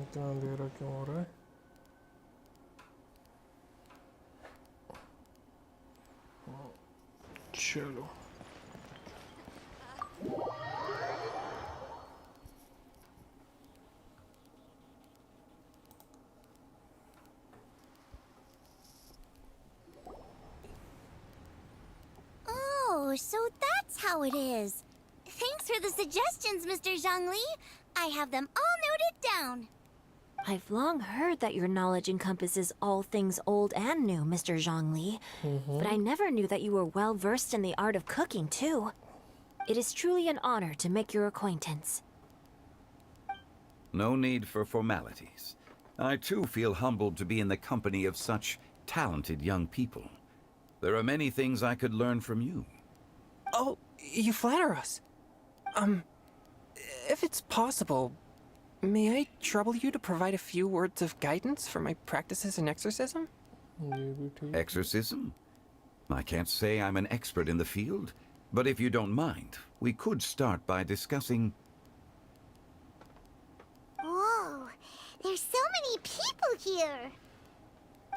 इतना अंधेरा क्यों हो रहा है? चलो Oh, so that's how it is. Thanks for the suggestions, Mr. Zongli. I have them all noted down. I've long heard that your knowledge encompasses all things old and new, Mr. Zongli. But I never knew that you were well versed in the art of cooking, too. It is truly an honor to make your acquaintance. No need for formalities. I too feel humbled to be in the company of such talented young people. There are many things I could learn from you. Oh, you flatter us. If it's possible, may I trouble you to provide a few words of guidance for my practices in exorcism? Exorcism? I can't say I'm an expert in the field, but if you don't mind, we could start by discussing... Whoa, there's so many people here.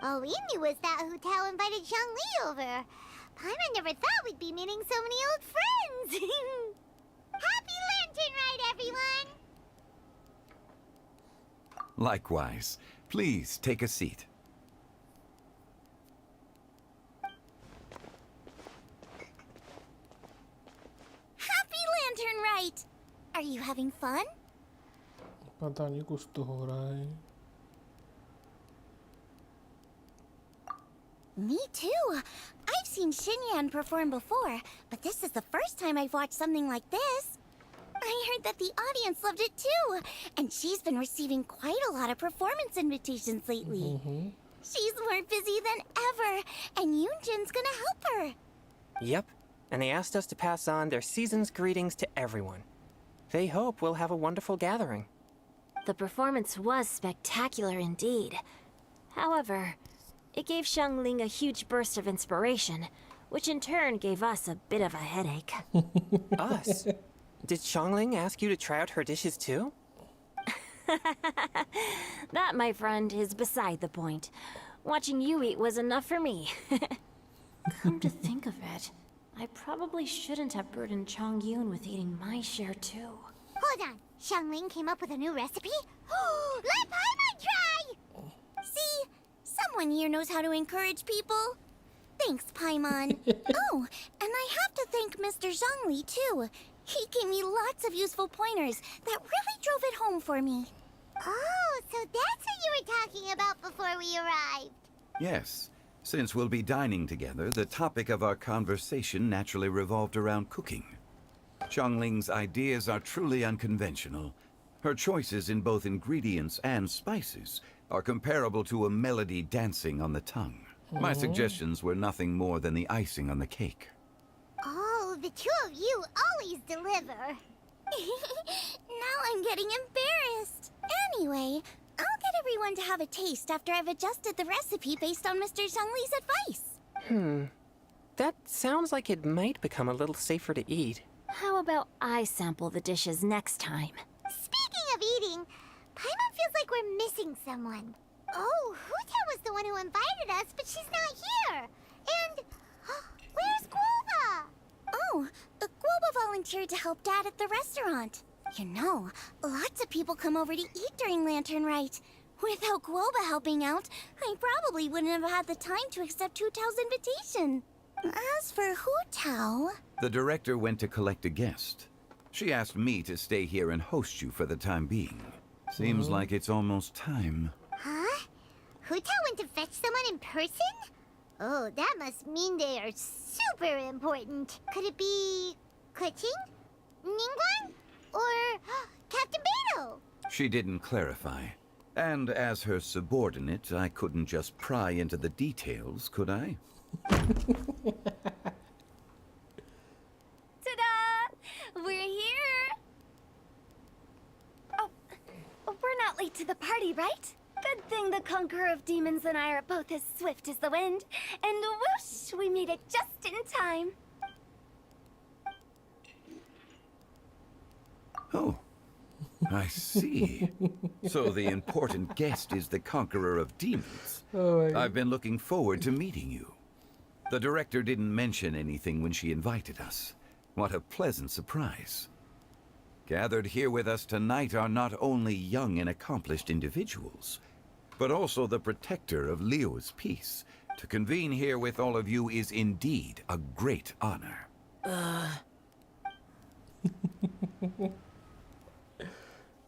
All we knew was that Hu Tao invited Zhongli over. Paimon never thought we'd be meeting so many old friends. Happy Lantern Ride, everyone! Likewise. Please take a seat. Happy Lantern Ride! Are you having fun? पता नहीं कुछ तो हो रहा है. Me too. I've seen Xinyan perform before, but this is the first time I've watched something like this. I heard that the audience loved it too, and she's been receiving quite a lot of performance invitations lately. She's more busy than ever, and Yoonjin's gonna help her. Yep, and they asked us to pass on their season's greetings to everyone. They hope we'll have a wonderful gathering. The performance was spectacular indeed. However, it gave Xiangling a huge burst of inspiration, which in turn gave us a bit of a headache. Us? Did Xiangling ask you to try out her dishes too? That, my friend, is beside the point. Watching you eat was enough for me. Come to think of it, I probably shouldn't have burdened Chongyun with eating my share too. Hold on, Xiangling came up with a new recipe? Let Paimon try! See? Someone here knows how to encourage people. Thanks, Paimon. Oh, and I have to thank Mr. Zongli, too. He gave me lots of useful pointers that really drove it home for me. Oh, so that's what you were talking about before we arrived. Yes. Since we'll be dining together, the topic of our conversation naturally revolved around cooking. Xiangling's ideas are truly unconventional. Her choices in both ingredients and spices are comparable to a melody dancing on the tongue. My suggestions were nothing more than the icing on the cake. Oh, the two of you always deliver. Now I'm getting embarrassed. Anyway, I'll get everyone to have a taste after I've adjusted the recipe based on Mr. Zhongli's advice. That sounds like it might become a little safer to eat. How about I sample the dishes next time? Speaking of eating, Paimon feels like we're missing someone. Oh, Huta was the one who invited us, but she's not here. And where's Guoba? Oh, Guoba volunteered to help Dad at the restaurant. You know, lots of people come over to eat during Lantern Rite. Without Guoba helping out, I probably wouldn't have had the time to accept Hu Tao's invitation. As for Hu Tao... The director went to collect a guest. She asked me to stay here and host you for the time being. Seems like it's almost time. Huh? Hu Tao went to fetch someone in person? Oh, that must mean they are super important. Could it be... Keqing? Ningguang? Or Captain Beto? She didn't clarify. And as her subordinate, I couldn't just pry into the details, could I? Ta-da! We're here! Oh, we're not late to the party, right? Good thing the Conqueror of Demons and I are both as swift as the wind. And whoosh, we made it just in time. Oh, I see. So the important guest is the Conqueror of Demons. Oh my. I've been looking forward to meeting you. The director didn't mention anything when she invited us. What a pleasant surprise. Gathered here with us tonight are not only young and accomplished individuals, but also the protector of Leo's peace. To convene here with all of you is indeed a great honor.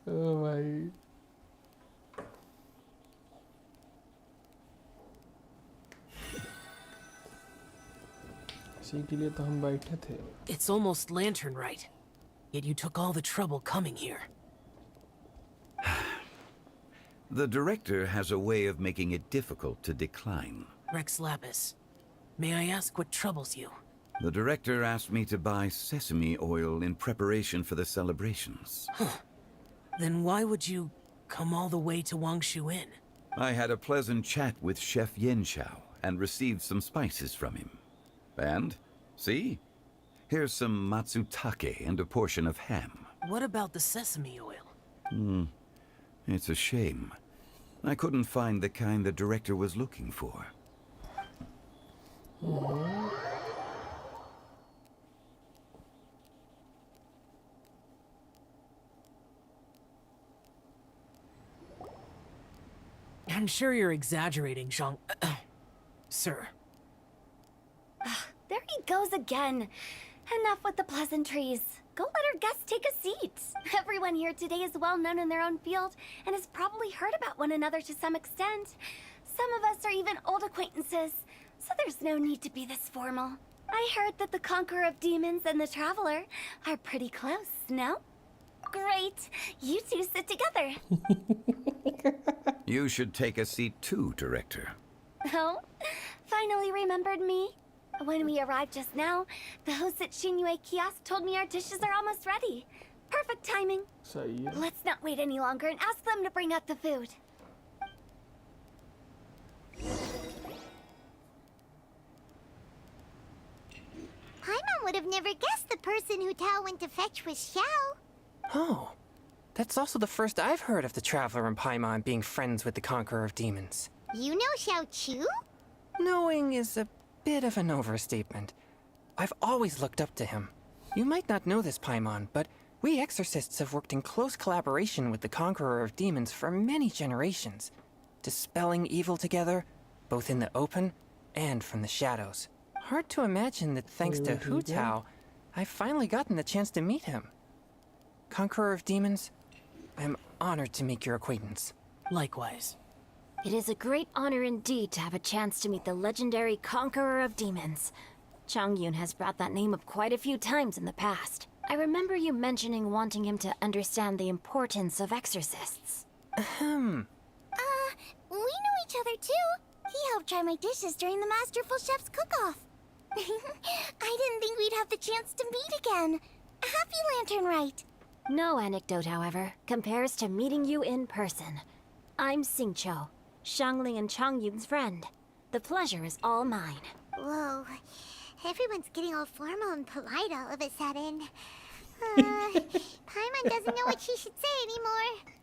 Oh my. इसी के लिए तो हम बैठे थे. It's almost lantern right. Yet you took all the trouble coming here. The director has a way of making it difficult to decline. Rex Lapis, may I ask what troubles you? The director asked me to buy sesame oil in preparation for the celebrations. Then why would you come all the way to Wangshu Inn? I had a pleasant chat with Chef Yenshao and received some spices from him. And, see? Here's some matsutake and a portion of ham. What about the sesame oil? It's a shame. I couldn't find the kind the director was looking for. I'm sure you're exaggerating, Zhang... Sir. There he goes again. Enough with the pleasantries. Go let our guests take a seat. Everyone here today is well known in their own field and has probably heard about one another to some extent. Some of us are even old acquaintances, so there's no need to be this formal. I heard that the Conqueror of Demons and the Traveler are pretty close, no? Great. You two sit together. You should take a seat too, Director. Oh? Finally remembered me? When we arrived just now, the hosts at Shinue Kiosk told me our dishes are almost ready. Perfect timing. सही है. Let's not wait any longer and ask them to bring out the food. Paimon would have never guessed the person who Tao went to fetch was Xiao. Oh, that's also the first I've heard of the Traveler and Paimon being friends with the Conqueror of Demons. You know Xiao Chu? Knowing is a bit of an overstatement. I've always looked up to him. You might not know this, Paimon, but we exorcists have worked in close collaboration with the Conqueror of Demons for many generations, dispelling evil together, both in the open and from the shadows. Hard to imagine that thanks to Hu Tao, I've finally gotten the chance to meet him. Conqueror of Demons, I'm honored to make your acquaintance. Likewise. It is a great honor indeed to have a chance to meet the legendary Conqueror of Demons. Changyun has brought that name up quite a few times in the past. I remember you mentioning wanting him to understand the importance of exorcists. We know each other too. He helped try my dishes during the Masterful Chef's cook-off. I didn't think we'd have the chance to meet again. Happy Lantern Rite. No anecdote, however, compares to meeting you in person. I'm Xingqiu, Shangling and Changyun's friend. The pleasure is all mine. Whoa. Everyone's getting all formal and polite all of a sudden. Paimon doesn't know what she should say anymore.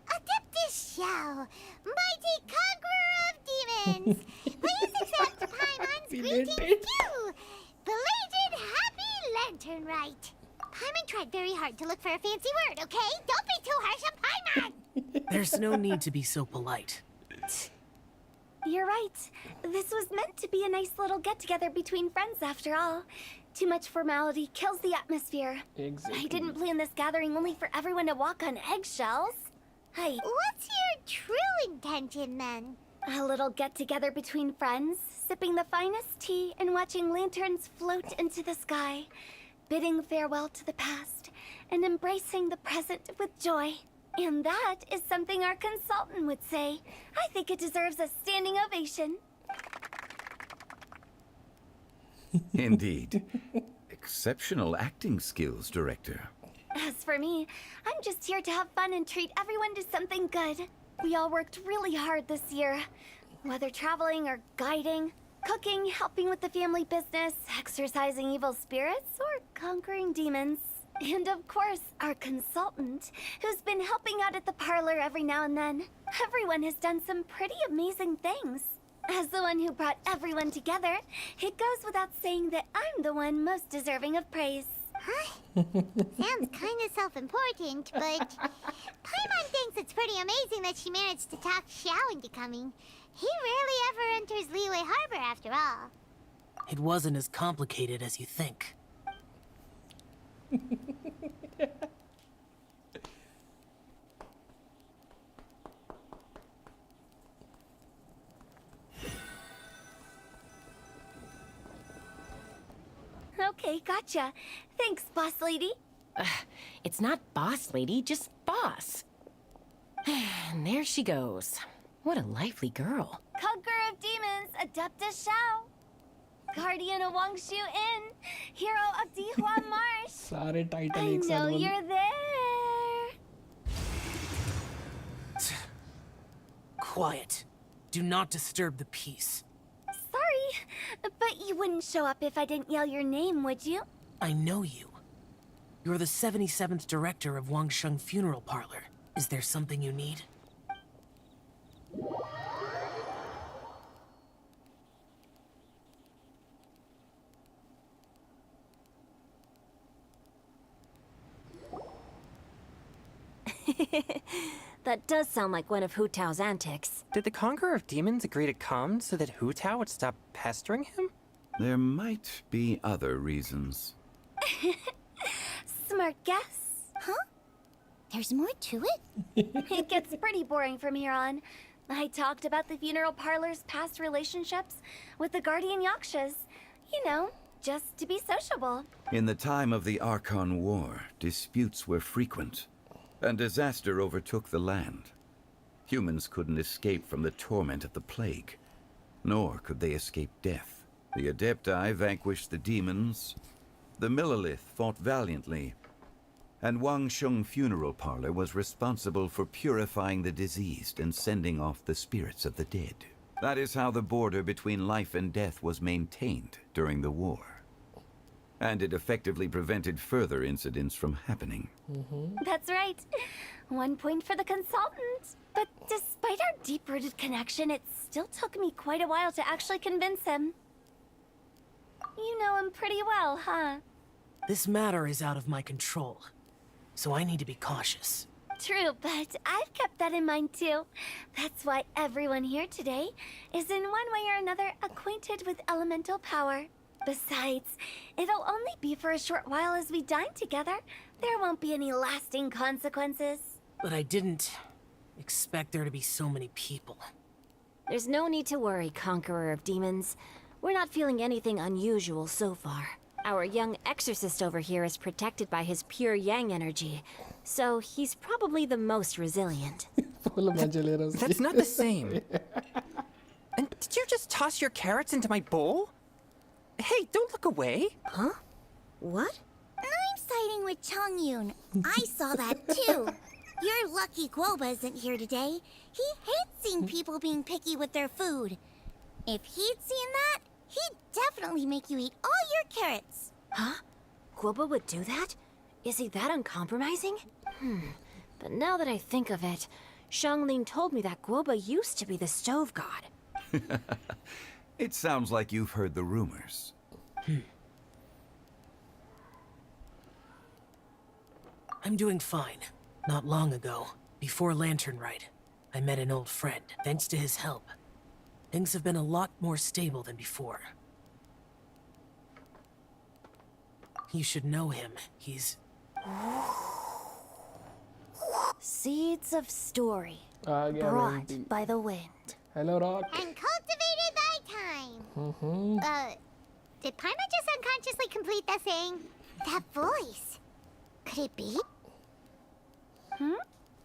Adeptus Xiao, mighty conqueror of demons, please accept Paimon's greetings too. Belated Happy Lantern Rite. Paimon tried very hard to look for a fancy word, okay? Don't be too harsh on Paimon! There's no need to be so polite. You're right. This was meant to be a nice little get-together between friends after all. Too much formality kills the atmosphere. Exactly. I didn't plan this gathering only for everyone to walk on eggshells. Hey. What's your true intention, then? A little get-together between friends, sipping the finest tea and watching lanterns float into the sky, bidding farewell to the past and embracing the present with joy. And that is something our consultant would say. I think it deserves a standing ovation. Indeed. Exceptional acting skills, Director. As for me, I'm just here to have fun and treat everyone to something good. We all worked really hard this year. Whether traveling or guiding, cooking, helping with the family business, exercising evil spirits, or conquering demons. And of course, our consultant, who's been helping out at the parlor every now and then. Everyone has done some pretty amazing things. As the one who brought everyone together, it goes without saying that I'm the one most deserving of praise. Sounds kind of self-important, but Paimon thinks it's pretty amazing that she managed to talk Xiao into coming. He rarely ever enters Liyue Harbor after all. It wasn't as complicated as you think. Okay, gotcha. Thanks, boss lady. It's not boss lady, just boss. And there she goes. What a lively girl. Conqueror of demons, Adeptus Xiao. Guardian of Wangshu Inn, hero of Dihua Marsh. सारे title I एक साथ know बोल you're there. Quiet. Do not disturb the peace. Sorry, but you wouldn't show up if I didn't yell your name, would you? I know you. You're the 77th director of Wangsheng Funeral Parlor. Is there something you need? That does sound like one of Hu Tao's antics. Did the Conqueror of Demons agree to come so that Hu Tao would stop pestering him? There might be other reasons. Smart guess. Huh? There's more to it? It gets pretty boring from here on. I talked about the funeral parlor's past relationships with the Guardian Yakshas. You know, just to be sociable. In the time of the Archon War, disputes were frequent, and disaster overtook the land. Humans couldn't escape from the torment of the plague, nor could they escape death. The Adepti vanquished the demons, the Millelith fought valiantly, and Wangsheng Funeral Parlor was responsible for purifying the diseased and sending off the spirits of the dead. That is how the border between life and death was maintained during the war. And it effectively prevented further incidents from happening. That's right. 1 point for the consultant. But despite our deep-rooted connection, it still took me quite a while to actually convince him. You know him pretty well, huh? This matter is out of my control, so I need to be cautious. True, but I've kept that in mind too. That's why everyone here today is in one way or another acquainted with elemental power. Besides, it'll only be for a short while as we dine together. There won't be any lasting consequences. But I didn't expect there to be so many people. There's no need to worry, Conqueror of Demons. We're not feeling anything unusual so far. Our young exorcist over here is protected by his pure yang energy, so he's probably the most resilient. Full मजे ले रहा हूँ That's not the same. And did you just toss your carrots into my bowl? Hey, don't look away. Huh? What? I'm siding with Chongyun. I saw that too. You're lucky Guoba isn't here today. He hates seeing people being picky with their food. If he'd seen that, he'd definitely make you eat all your carrots. Huh? Guoba would do that? Is he that uncompromising? But now that I think of it, Xiangling told me that Guoba used to be the stove god. It sounds like you've heard the rumors. I'm doing fine. Not long ago, before Lantern Rite, I met an old friend. Thanks to his help, things have been a lot more stable than before. You should know him. He's... Seeds of story, आ गया brought Venti. by the wind. Hello Rock. And cultivated by time. Did Paimon just unconsciously complete the thing? That voice. Could it be?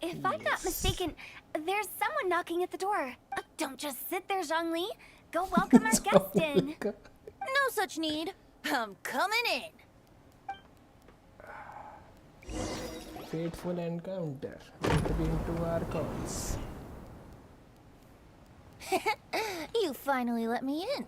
If I'm not mistaken, there's someone knocking at the door. Don't just sit there, Zongli. Go welcome our guest in. No such need. I'm coming in. Fateful encounter between two archons. You finally let me in.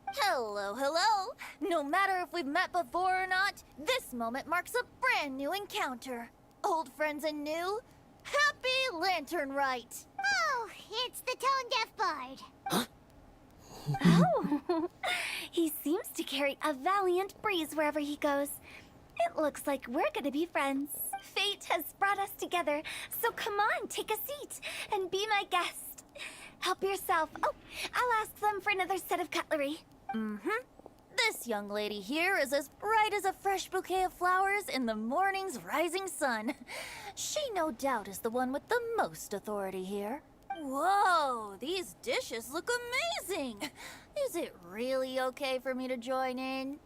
Hello, hello. No matter if we've met before or not, this moment marks a brand new encounter. Old friends and new. Happy Lantern Rite. Oh, it's the tone-deaf bard. Oh, he seems to carry a valiant breeze wherever he goes. It looks like we're gonna be friends. Fate has brought us together, so come on, take a seat and be my guest. Help yourself. Oh, I'll ask them for another set of cutlery. This young lady here is as bright as a fresh bouquet of flowers in the morning's rising sun. She no doubt is the one with the most authority here. Whoa, these dishes look amazing. Is it really okay for me to join in?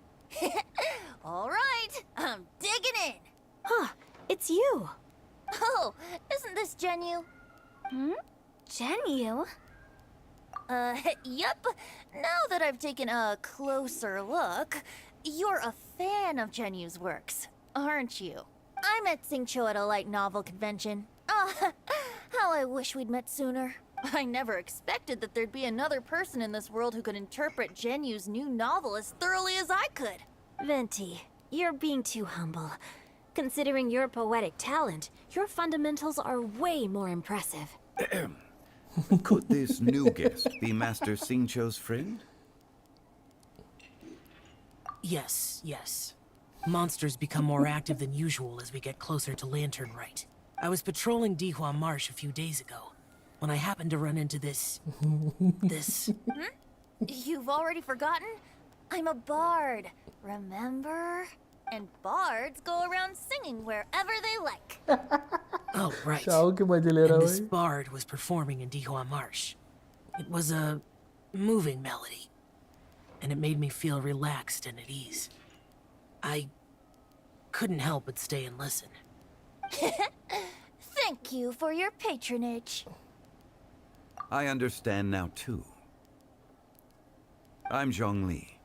All right, I'm digging in. Huh, it's you. Oh, isn't this Genu? Genu? Yep. Now that I've taken a closer look, you're a fan of Genu's works, aren't you? I met Xingqiu at a light novel convention. Ah, how I wish we'd met sooner. I never expected that there'd be another person in this world who could interpret Genu's new novel as thoroughly as I could. Venti, you're being too humble. Considering your poetic talent, your fundamentals are way more impressive. Could this new guest be Master Xingqiu's friend? Yes. Monsters become more active than usual as we get closer to Lantern Rite. I was patrolling Dihua Marsh a few days ago when I happened to run into this... You've already forgotten? I'm a bard, remember? And bards go around singing wherever they like. Oh, right. Shao के मजे ले And रहा this है bard was performing in Dihua Marsh. It was a moving melody, and it made me feel relaxed and at ease. I couldn't help but stay and listen. Thank you for your patronage. I understand now, too. I'm Zongli,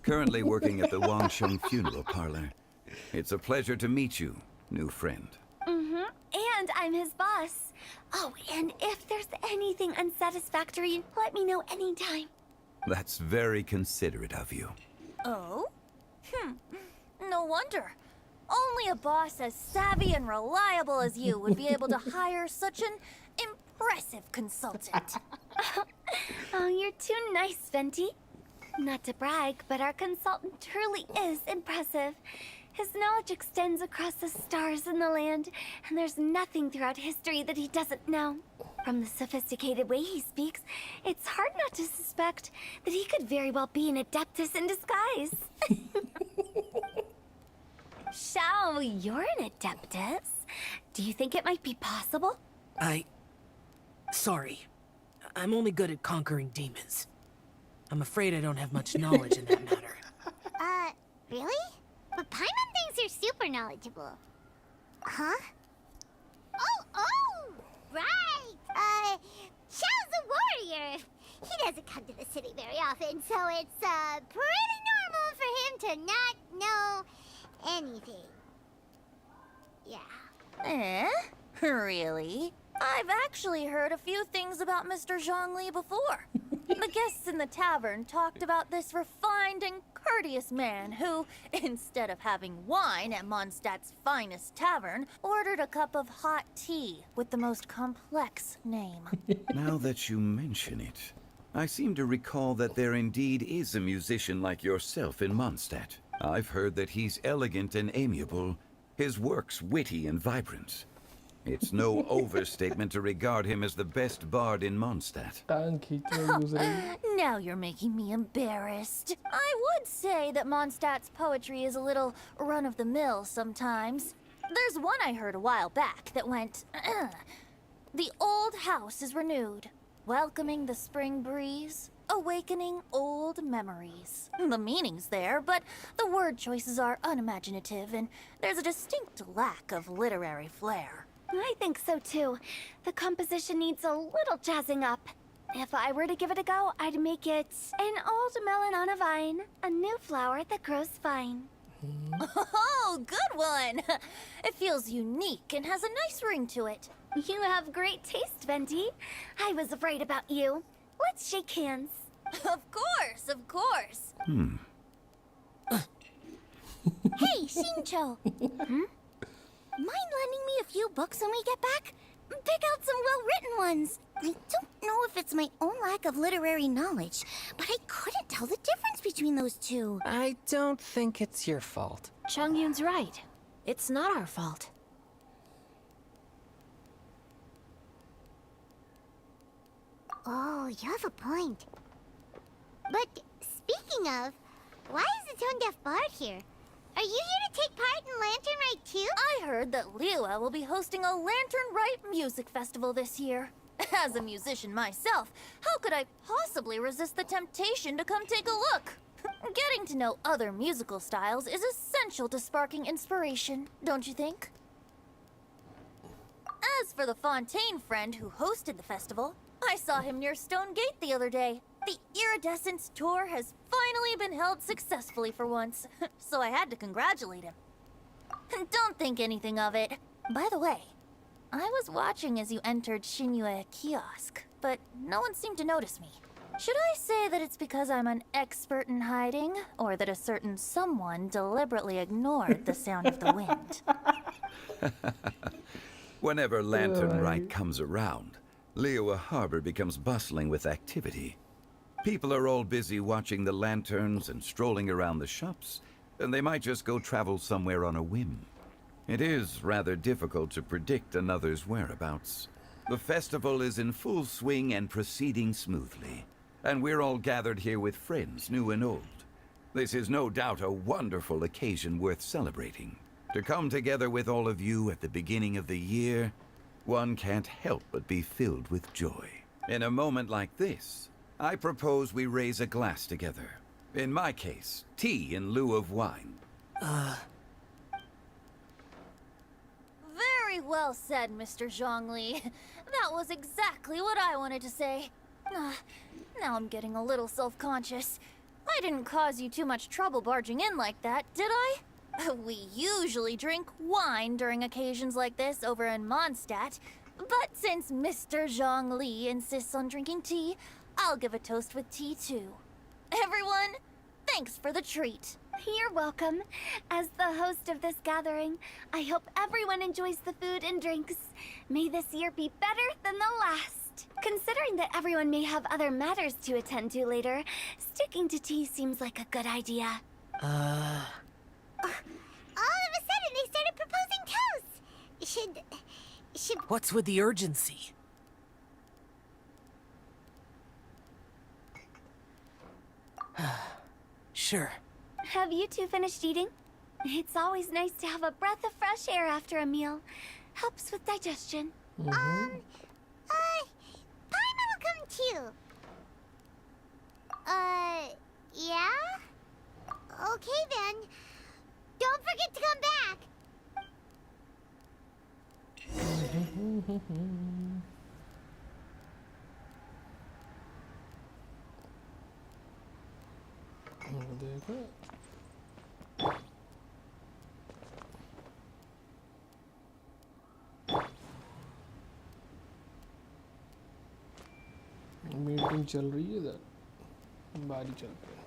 currently working at the Wangsheng Funeral Parlor. It's a pleasure to meet you, new friend. And I'm his boss. Oh, and if there's anything unsatisfactory, let me know anytime. That's very considerate of you. Oh? No wonder. Only a boss as savvy and reliable as you would be able to hire such an impressive consultant. Oh, you're too nice, Venti. Not to brag, but our consultant truly is impressive. His knowledge extends across the stars and the land, and there's nothing throughout history that he doesn't know. From the sophisticated way he speaks, it's hard not to suspect that he could very well be an adeptus in disguise. Shao, you're an adeptus. Do you think it might be possible? Sorry. I'm only good at conquering demons. I'm afraid I don't have much knowledge in that matter. Really? But Paimon thinks you're super knowledgeable. Huh? Oh, right! Xiao's a warrior! He doesn't come to the city very often, so it's, pretty normal for him to not know anything. Yeah. Really? I've actually heard a few things about Mr. Zhongli before. The guests in the tavern talked about this refined and courteous man who, instead of having wine at Mondstadt's finest tavern, ordered a cup of hot tea with the most complex name. Now that you mention it, I seem to recall that there indeed is a musician like yourself in Mondstadt. I've heard that he's elegant and amiable, his works witty and vibrant. It's no overstatement to regard him as the best bard in Mondstadt. टांग खींच रही use रही Now you're making me embarrassed. I would say that Mondstadt's poetry is a little run-of-the-mill sometimes. There's one I heard a while back that went, The old house is renewed, welcoming the spring breeze, awakening old memories. The meaning's there, but the word choices are unimaginative, and there's a distinct lack of literary flair. I think so too. The composition needs a little jazzing up. If I were to give it a go, I'd make it an old melon on a vine, a new flower that grows fine. Oh, good one! It feels unique and has a nice ring to it. You have great taste, Venti. I was right about you. Let's shake hands. Of course, of course. Hey, Shincho! Mind lending me a few books when we get back? Pick out some well-written ones. I don't know if it's my own lack of literary knowledge, but I couldn't tell the difference between those two. I don't think it's your fault. Chongyun's right. It's not our fault. Oh, you have a point. But speaking of, why is the tone-deaf bard here? Are you here to take part in Lantern Rite too? I heard that Liwa will be hosting a Lantern Rite music festival this year. As a musician myself, how could I possibly resist the temptation to come take a look? Getting to know other musical styles is essential to sparking inspiration, don't you think? As for the Fontaine friend who hosted the festival, I saw him near Stone Gate the other day. The Iridescence tour has finally been held successfully for once, so I had to congratulate him. Don't think anything of it. By the way, I was watching as you entered Shinyue kiosk, but no one seemed to notice me. Should I say that it's because I'm an expert in hiding, or that a certain someone deliberately ignored the sound of the wind? Whenever Lantern Rite comes around, Liyue Harbor becomes bustling with activity. People are all busy watching the lanterns and strolling around the shops, and they might just go travel somewhere on a whim. It is rather difficult to predict another's whereabouts. The festival is in full swing and proceeding smoothly, and we're all gathered here with friends, new and old. This is no doubt a wonderful occasion worth celebrating. To come together with all of you at the beginning of the year, one can't help but be filled with joy. In a moment like this, I propose we raise a glass together. In my case, tea in lieu of wine. Very well said, Mr. Zongli. That was exactly what I wanted to say. Now I'm getting a little self-conscious. I didn't cause you too much trouble barging in like that, did I? We usually drink wine during occasions like this over in Mondstadt, but since Mr. Zhongli insists on drinking tea, I'll give a toast with tea too. Everyone, thanks for the treat. You're welcome. As the host of this gathering, I hope everyone enjoys the food and drinks. May this year be better than the last. Considering that everyone may have other matters to attend to later, sticking to tea seems like a good idea. All of a sudden, they started proposing toasts. Should... What's with the urgency? Sure. Have you two finished eating? It's always nice to have a breath of fresh air after a meal. Helps with digestion. Paimon will come too. Yeah? Okay then. Don't forget to come back. देखो meeting चल रही है इधर बारी चलते हैं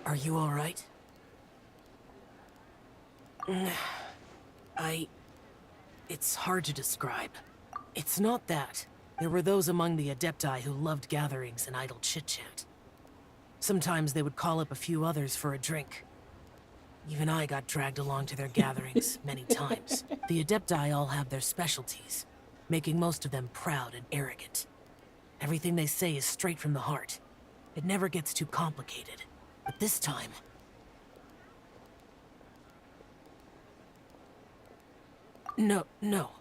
Are you all right? It's hard to describe. It's not that. There were those among the Adepti who loved gatherings and idle chit-chat. Sometimes they would call up a few others for a drink. Even I got dragged along to their gatherings many times. The Adepti all have their specialties, making most of them proud and arrogant. Everything they say is straight from the heart. It never gets too complicated. But this time... No.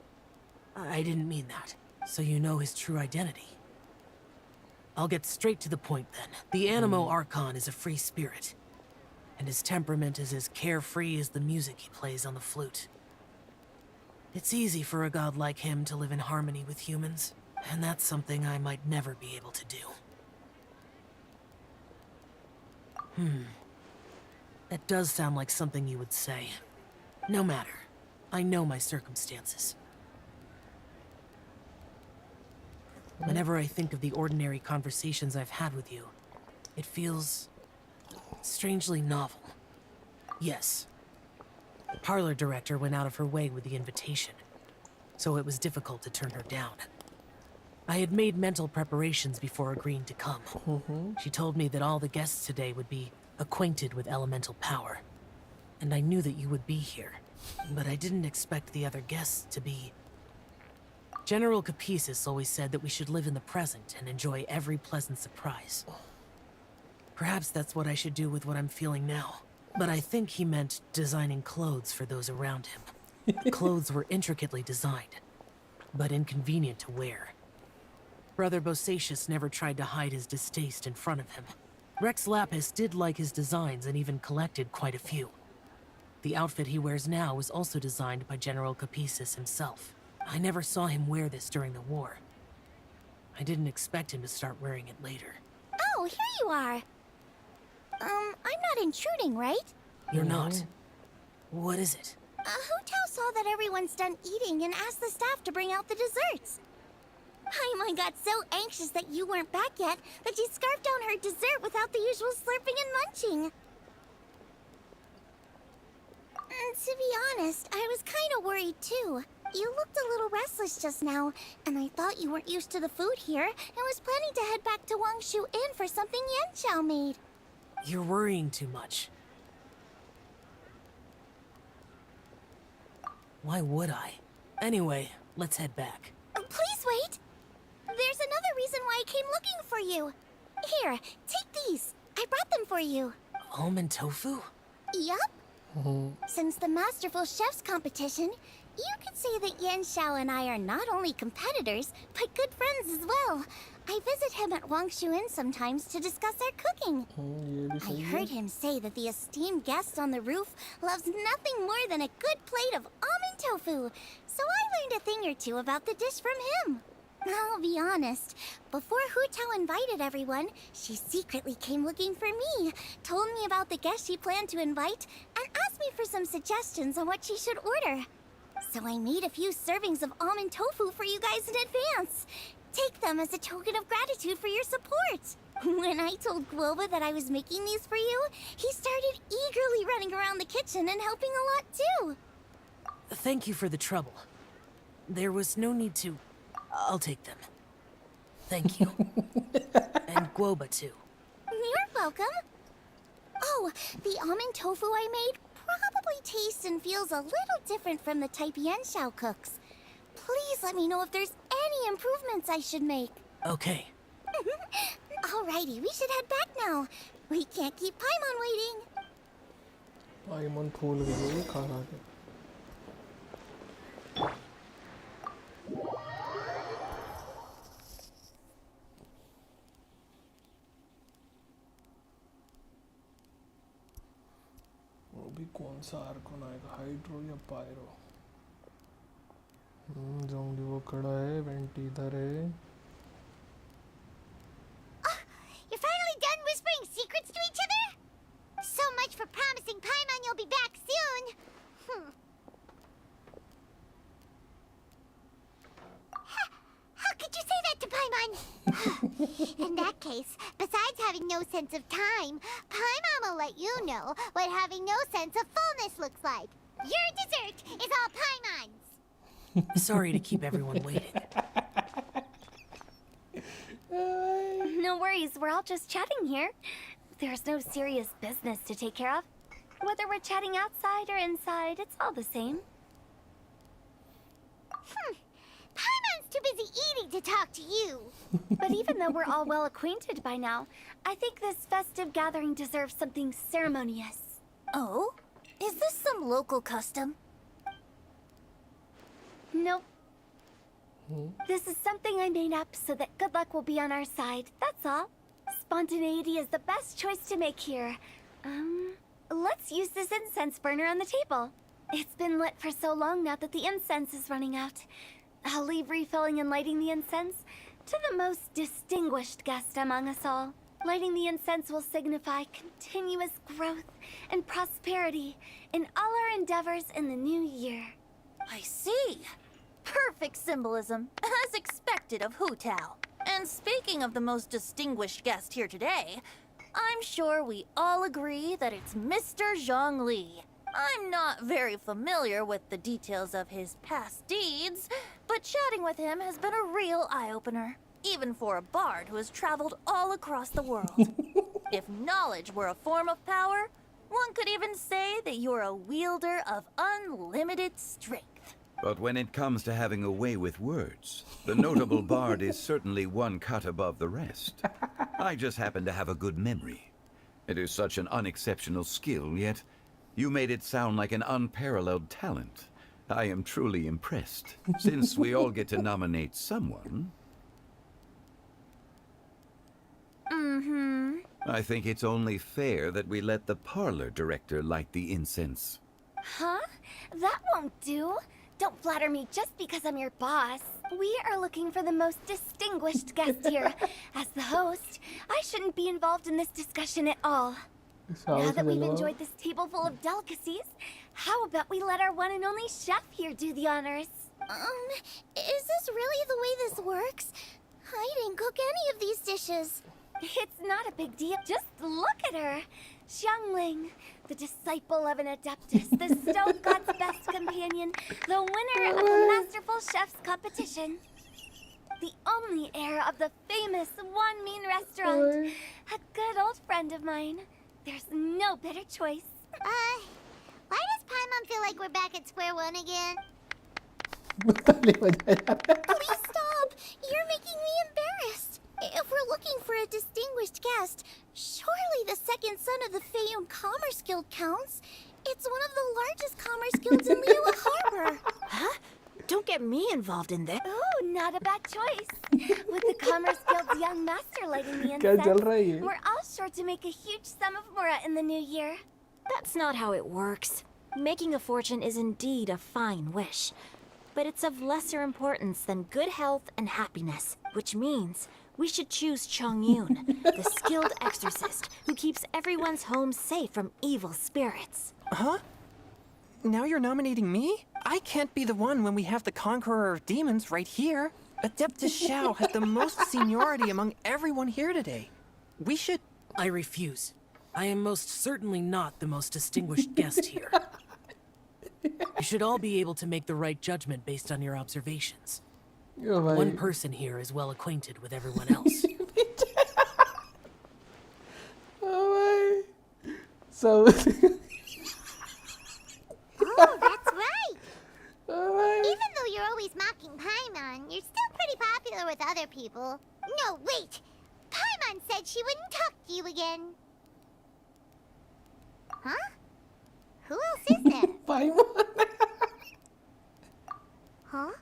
I didn't mean that. So you know his true identity. I'll get straight to the point then. The Animo Archon is a free spirit. And his temperament is as carefree as the music he plays on the flute. It's easy for a god like him to live in harmony with humans, and that's something I might never be able to do. That does sound like something you would say. No matter. I know my circumstances. Whenever I think of the ordinary conversations I've had with you, it feels strangely novel. Yes. The parlor director went out of her way with the invitation, so it was difficult to turn her down. I had made mental preparations before agreeing to come. She told me that all the guests today would be acquainted with elemental power, and I knew that you would be here, but I didn't expect the other guests to be... General Capisis always said that we should live in the present and enjoy every pleasant surprise. Perhaps that's what I should do with what I'm feeling now. But I think he meant designing clothes for those around him. The clothes were intricately designed, but inconvenient to wear. Brother Bosacius never tried to hide his distaste in front of him. Rex Lapis did like his designs and even collected quite a few. The outfit he wears now was also designed by General Capisis himself. I never saw him wear this during the war. I didn't expect him to start wearing it later. Oh, here you are. I'm not intruding, right? You're not. What is it? Hu Tao saw that everyone's done eating and asked the staff to bring out the desserts. Paimon got so anxious that you weren't back yet that she scarfed down her dessert without the usual slurping and munching. To be honest, I was kind of worried too. You looked a little restless just now, and I thought you weren't used to the food here and was planning to head back to Wangshu Inn for something Yanxiao made. You're worrying too much. Why would I? Anyway, let's head back. Please wait! There's another reason why I came looking for you. Here, take these. I brought them for you. Almond tofu? Yup. Since the Masterful Chef's competition, you could say that Yanxiao and I are not only competitors, but good friends as well. I visit him at Wangshu Inn sometimes to discuss our cooking. I heard him say that the esteemed guest on the roof loves nothing more than a good plate of almond tofu, so I learned a thing or two about the dish from him. I'll be honest, before Hu Tao invited everyone, she secretly came looking for me, told me about the guests she planned to invite, and asked me for some suggestions on what she should order. So I made a few servings of almond tofu for you guys in advance. Take them as a token of gratitude for your support. When I told Guoba that I was making these for you, he started eagerly running around the kitchen and helping a lot too. Thank you for the trouble. There was no need to... I'll take them. Thank you. And Guoba too. You're welcome. Oh, the almond tofu I made probably tastes and feels a little different from the type Yanxiao cooks. Please let me know if there's any improvements I should make. Okay. Alrighty, we should head back now. We can't keep Paimon waiting. पाइमन फूल गई है खा खा के वो भी कौन सा Arkan आएगा हाइड्रो या पायरो जोंगली वो खड़ा है वेंटी इधर है You're finally done whispering secrets to each other? So much for promising Paimon you'll be back soon. How could you say that to Paimon? In that case, besides having no sense of time, Paimon will let you know what having no sense of fullness looks like. Your dessert is all Paimon's. Sorry to keep everyone waiting. No worries, we're all just chatting here. There's no serious business to take care of. Whether we're chatting outside or inside, it's all the same. Paimon's too busy eating to talk to you. But even though we're all well acquainted by now, I think this festive gathering deserves something ceremonious. Oh? Is this some local custom? Nope. This is something I made up so that good luck will be on our side, that's all. Spontaneity is the best choice to make here. Let's use this incense burner on the table. It's been lit for so long now that the incense is running out. I'll leave refilling and lighting the incense to the most distinguished guest among us all. Lighting the incense will signify continuous growth and prosperity in all our endeavors in the new year. I see. Perfect symbolism, as expected of Hu Tao. And speaking of the most distinguished guest here today, I'm sure we all agree that it's Mr. Zongli. I'm not very familiar with the details of his past deeds, but chatting with him has been a real eye-opener, even for a bard who has traveled all across the world. If knowledge were a form of power, one could even say that you're a wielder of unlimited strength. But when it comes to having a way with words, the notable bard is certainly one cut above the rest. I just happen to have a good memory. It is such an unexceptional skill, yet you made it sound like an unparalleled talent. I am truly impressed. Since we all get to nominate someone... I think it's only fair that we let the parlor director light the incense. Huh? That won't do. Don't flatter me just because I'm your boss. We are looking for the most distinguished guest here. As the host, I shouldn't be involved in this discussion at all. Now that we've enjoyed this table full of delicacies, how about we let our one and only chef here do the honors? Is this really the way this works? I didn't cook any of these dishes. It's not a big deal. Just look at her. Xiangling, the disciple of an adeptus, the stove god's best companion, the winner of the Masterful Chef's competition. The only heir of the famous One Mean restaurant. A good old friend of mine. There's no better choice. Why does Paimon feel like we're back at square one again? Please stop! You're making me embarrassed. If we're looking for a distinguished guest, surely the second son of the Feiyun Commerce Guild counts. It's one of the largest commerce guilds in Liyue Harbor. Huh? Don't get me involved in this. Oh, not a bad choice. With the Commerce Guild's young master lighting the incense, we're all sure to make a huge sum of mora in the new year. That's not how it works. Making a fortune is indeed a fine wish, but it's of lesser importance than good health and happiness, which means we should choose Chongyun, the skilled exorcist who keeps everyone's home safe from evil spirits. Huh? Now you're nominating me? I can't be the one when we have the Conqueror of Demons right here. Adeptus Xiao has the most seniority among everyone here today. We should... I refuse. I am most certainly not the most distinguished guest here. You should all be able to make the right judgment based on your observations. One person here is well acquainted with everyone else. So... Oh, that's right. Even though you're always mocking Paimon, you're still pretty popular with other people. No, wait. Paimon said she wouldn't talk to you again. Huh? Who else is there? Paimon. Huh?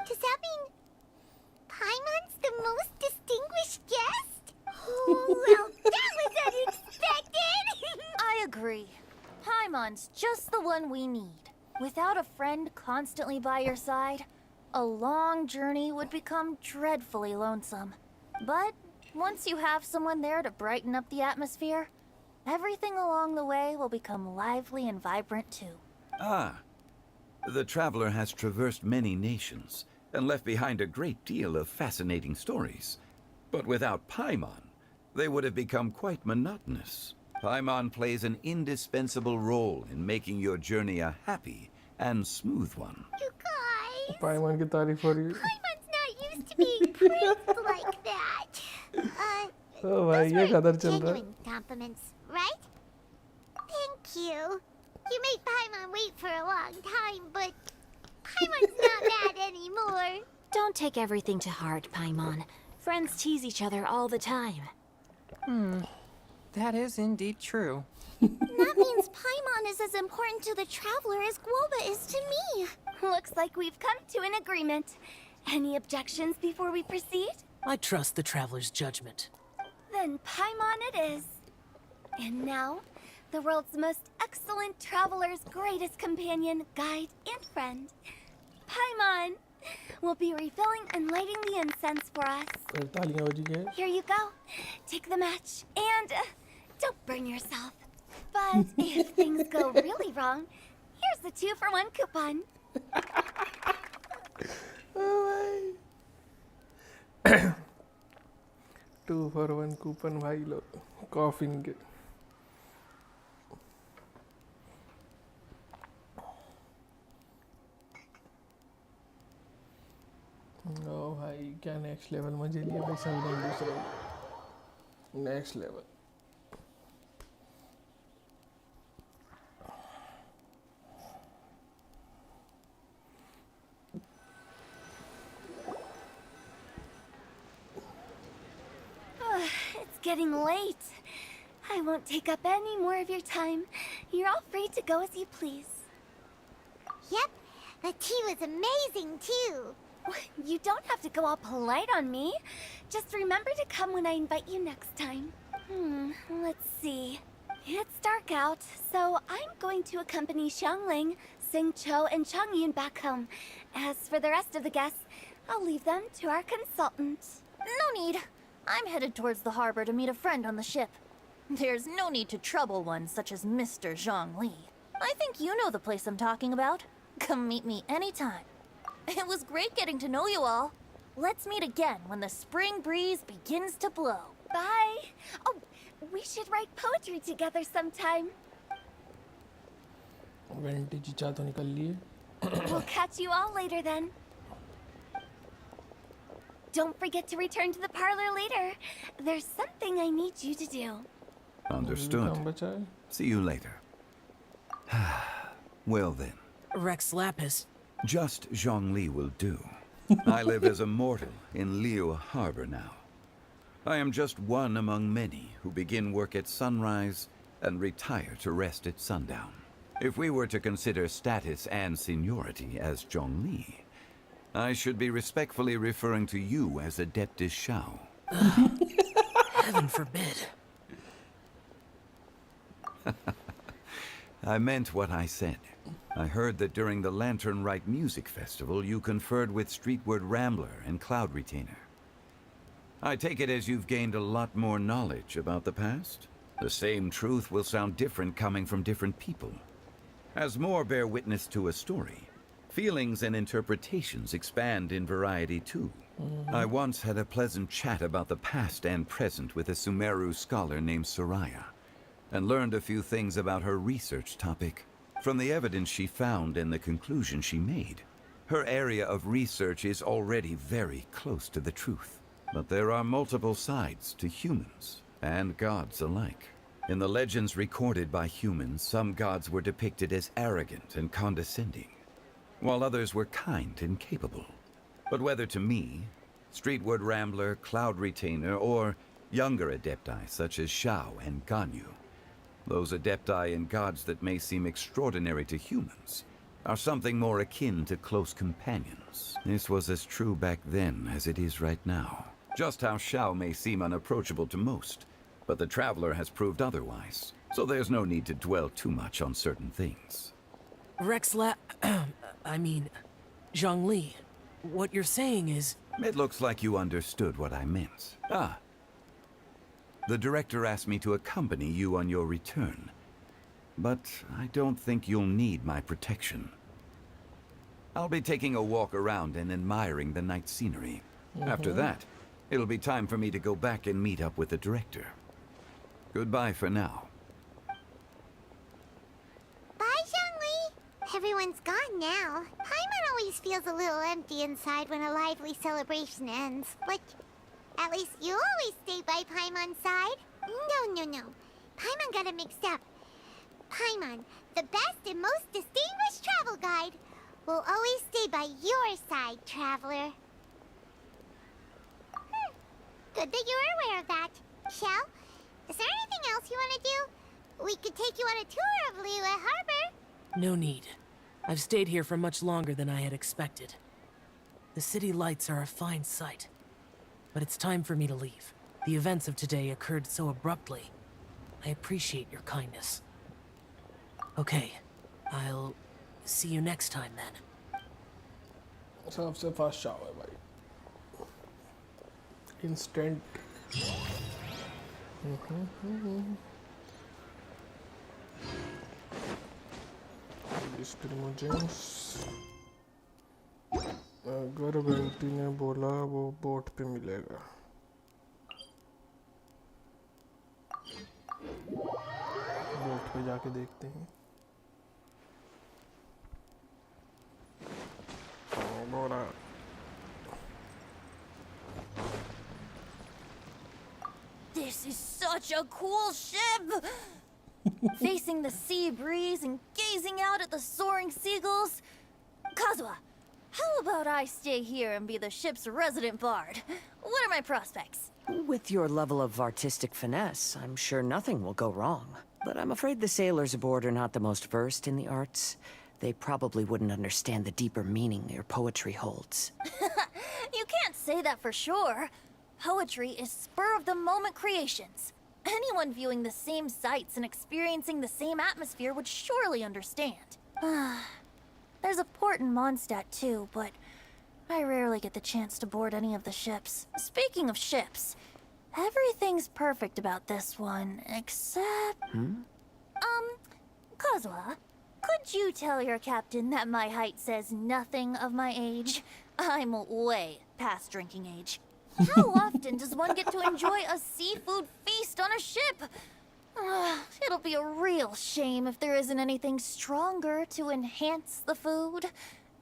Does that mean Paimon's the most distinguished guest? Oh, well, that was unexpected! I agree. Paimon's just the one we need. Without a friend constantly by your side, a long journey would become dreadfully lonesome. But once you have someone there to brighten up the atmosphere, everything along the way will become lively and vibrant too. Ah, the traveler has traversed many nations and left behind a great deal of fascinating stories. But without Paimon, they would have become quite monotonous. Paimon plays an indispensable role in making your journey a happy and smooth one. You guys! Paimon की तारीफ हो रही है. Paimon's not used to being praised like that. Oh भाई ये कदर चल रहा है. Genuine compliments, right? Thank you. You made Paimon wait for a long time, but Paimon's not mad anymore. Don't take everything to heart, Paimon. Friends tease each other all the time. That is indeed true. That means Paimon is as important to the traveler as Guoba is to me. Looks like we've come to an agreement. Any objections before we proceed? I trust the traveler's judgment. Then Paimon it is. And now, the world's most excellent traveler's greatest companion, guide, and friend, Paimon, will be refilling and lighting the incense for us. तालियां बजी गए. Here you go. Take the match, and don't burn yourself. But if things go really wrong, here's the 2-for-1 coupon. 2 for 1 coupon भाई लो coffin के. ओ भाई क्या next level मजे लिया भाई समथिंग दूसरा next level. It's getting late. I won't take up any more of your time. You're all free to go as you please. Yep, the tea was amazing too. You don't have to go all polite on me. Just remember to come when I invite you next time. Let's see. It's dark out, so I'm going to accompany Xiangling, Xingqiu, and Changyun back home. As for the rest of the guests, I'll leave them to our consultant. No need. I'm headed towards the harbor to meet a friend on the ship. There's no need to trouble one such as Mr. Zhongli. I think you know the place I'm talking about. Come meet me anytime. It was great getting to know you all. Let's meet again when the spring breeze begins to blow. Bye. Oh, we should write poetry together sometime. वेंटी चीचा तो निकल लिए. We'll catch you all later then. Don't forget to return to the parlor later. There's something I need you to do. Understood. काम बचा है. See you later. Well then, Rex Lapis. just Zhongli will do. I live as a mortal in Liu Harbor now. I am just one among many who begin work at sunrise and retire to rest at sundown. If we were to consider status and seniority as Zhongli, I should be respectfully referring to you as Adeptus Shao. Heaven forbid. I meant what I said. I heard that during the Lantern Rite Music Festival, you conferred with Streetward Rambler and Cloud Retainer. I take it as you've gained a lot more knowledge about the past? The same truth will sound different coming from different people. As more bear witness to a story, feelings and interpretations expand in variety too. I once had a pleasant chat about the past and present with a Sumeru scholar named Soraya, and learned a few things about her research topic from the evidence she found and the conclusion she made. Her area of research is already very close to the truth. But there are multiple sides to humans and gods alike. In the legends recorded by humans, some gods were depicted as arrogant and condescending, while others were kind and capable. But whether to me, Streetward Rambler, Cloud Retainer, or younger adepti such as Shao and Ganyu, those adepti and gods that may seem extraordinary to humans are something more akin to close companions. This was as true back then as it is right now. Just how Shao may seem unapproachable to most, but the Traveler has proved otherwise, so there's no need to dwell too much on certain things. Zhongli. What you're saying is... It looks like you understood what I meant. The director asked me to accompany you on your return, but I don't think you'll need my protection. I'll be taking a walk around and admiring the night scenery. After that, it'll be time for me to go back and meet up with the director. Goodbye for now. Bye, Zhongli. Everyone's gone now. Paimon always feels a little empty inside when a lively celebration ends. But at least you always stay by Paimon's side. No. Paimon got it mixed up. Paimon, the best and most distinguished travel guide, We'll always stay by your side, traveler. Good that you're aware of that. Shell, is there anything else you want to do? We could take you on a tour of Liyue Harbor. No need. I've stayed here for much longer than I had expected. The city lights are a fine sight. But it's time for me to leave. The events of today occurred so abruptly. I appreciate your kindness. Okay, I'll see you next time then. सबसे fast चाव है भाई, instant. अगर vanity ने बोला वो boat पे मिलेगा, बोट पे जाके देखते हैं। बोला This is such a cool ship! Facing the sea breeze and gazing out at the soaring seagulls. Kazuha, how about I stay here and be the ship's resident bard? What are my prospects? With your level of artistic finesse, I'm sure nothing will go wrong. But I'm afraid the sailors aboard are not the most versed in the arts. They probably wouldn't understand the deeper meaning your poetry holds. You can't say that for sure. Poetry is spur-of-the-moment creations. Anyone viewing the same sights and experiencing the same atmosphere would surely understand. There's a port in Mondstadt too, but I rarely get the chance to board any of the ships. Speaking of ships, everything's perfect about this one, except... Kazuha, could you tell your captain that my height says nothing of my age? I'm way past drinking age. How often does one get to enjoy a seafood feast on a ship? It'll be a real shame if there isn't anything stronger to enhance the food.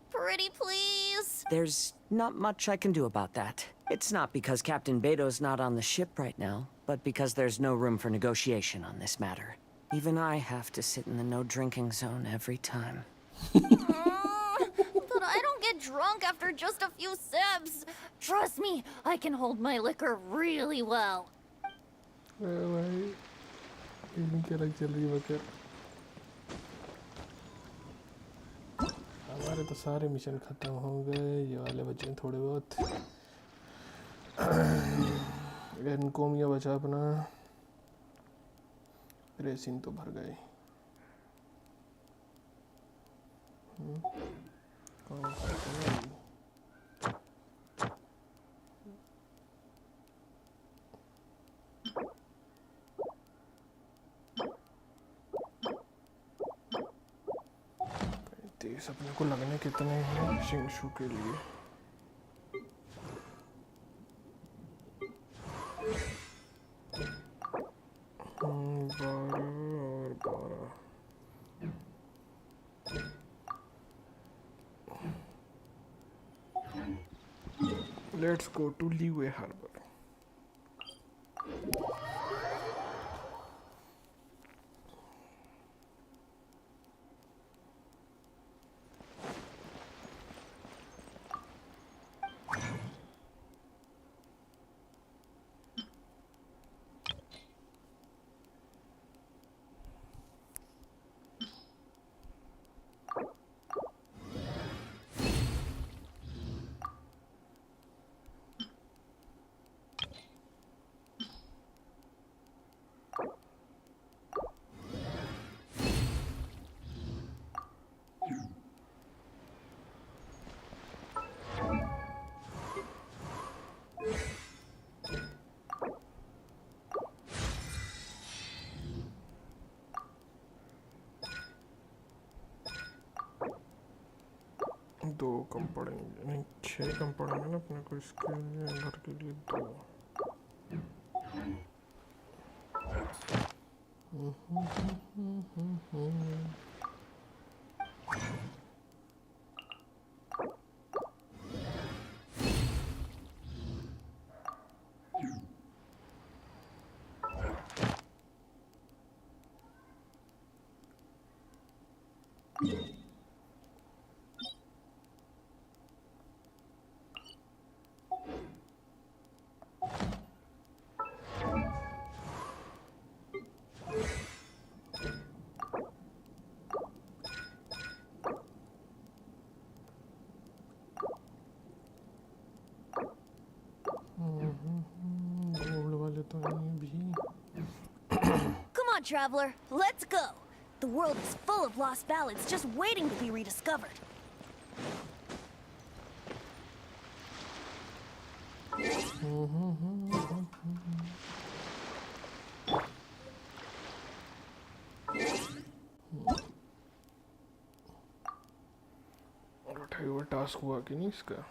Pretty please? There's not much I can do about that. It's not because Captain Beto's not on the ship right now, but because there's no room for negotiation on this matter. Even I have to sit in the no-drinking zone every time. But I don't get drunk after just a few sips. Trust me, I can hold my liquor really well. भाई इनकी अलग चल रही बकर। हमारे तो सारे mission खत्म हो गए, ये वाले बचे हैं थोड़े बहुत। इनको बचा अपना, रेसिन तो भर गए। तेईस अपने को लगने कितने हैं शिंगशू के लिए? Let's go to Liyue Harbor. दो कम पड़ेंगे, नहीं 6 कम पड़ेंगे ना अपने को इसके लिए, अंदर के लिए 2। traveler, let's go. The world is full of lost ballads just waiting to be rediscovered. उठाई हुआ टास्क हुआ कि नहीं इसका?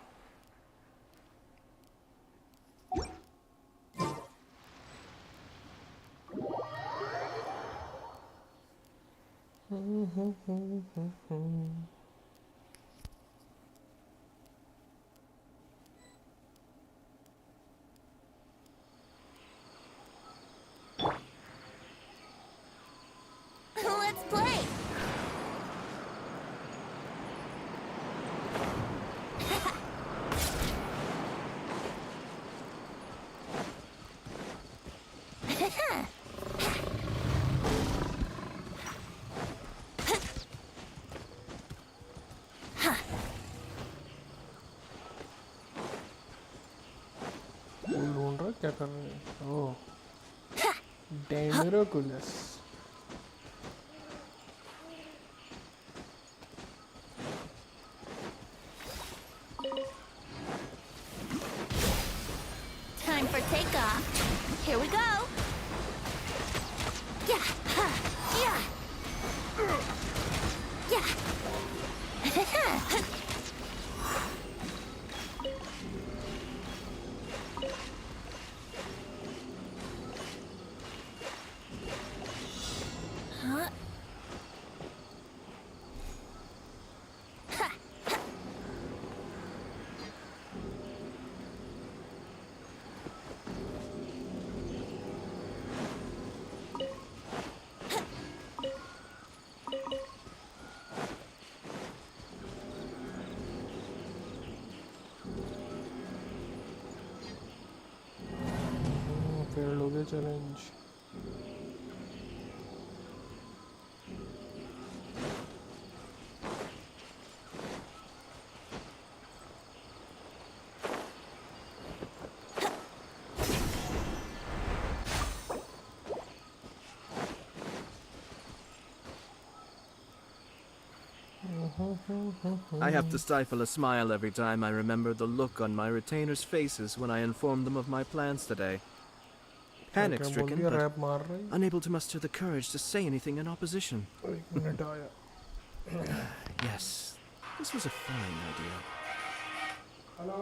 Let's play. फूल ढूंढ रहा है, क्या कर रहे हैं? ओह, डेंजरोकुलस। Time for takeoff. Here we go. Yeah, ha, yeah. Yeah. Huh? Ha, ha. Fail हो गया challenge. I have to stifle a smile every time I remember the look on my retainers' faces when I informed them of my plans today. Panic-stricken, क्या but rap मार रही? unable to muster the courage to say anything in opposition. एक minute आया। Yes, this was a fine idea. Hello.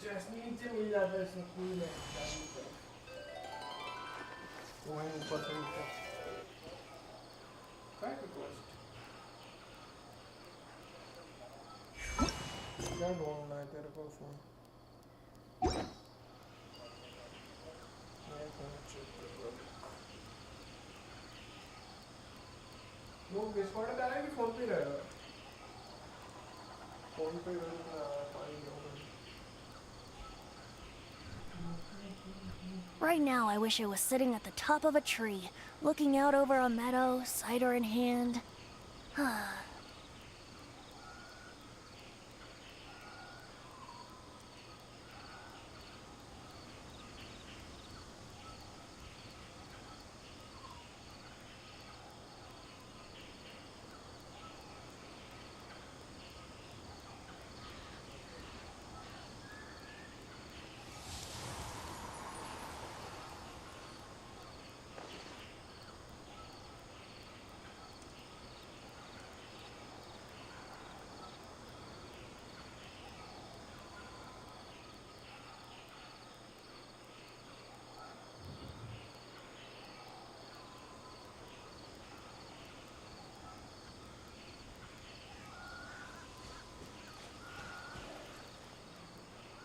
Jasmine से मिल जाता है इसमें कोई नहीं। वहीं ऊपर से ऊपर। क्या रिक्वेस्ट? क्या ढूंढना है तेरे को उसमें? वो डिस्कॉर्ड पे आ रहा है कि फोन पे रहेगा? फोन पे Right now, I wish I was sitting at the top of a tree, looking out over a meadow, cider in hand.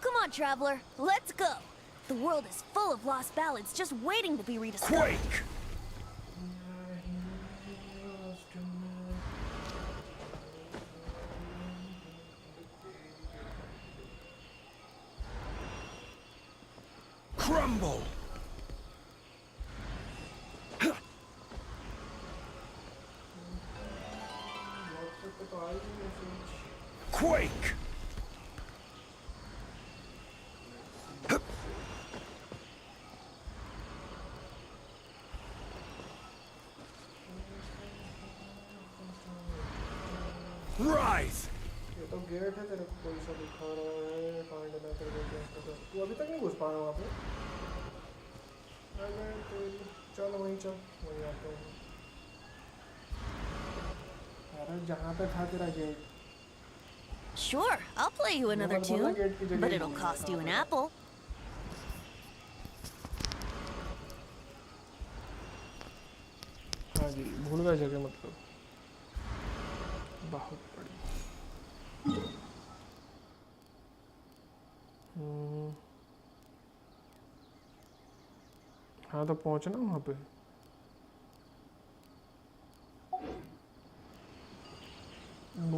Come on, traveler, let's go. The world is full of lost ballads just waiting to be rediscovered. Quake! Crumble! Quake! Rise! ये तो gate है, तेरे को कोई सा दिखा रहा है, कांड ना तेरे को क्या पता। तू अभी तक नहीं घुस पा रहा वहाँ पे? अरे चल वहीं चल, वहीं आता हूँ। अरे जहाँ पे था तेरा gate. Sure, I'll play you another मत बोलना tune, गेट की जगह but ही it'll बोलना cost you an कहाँ पे था। apple. हाँ जी, भूल गए जगह मतलब। बहुत बड़ी। हाँ तो पहुँचना वहाँ पे।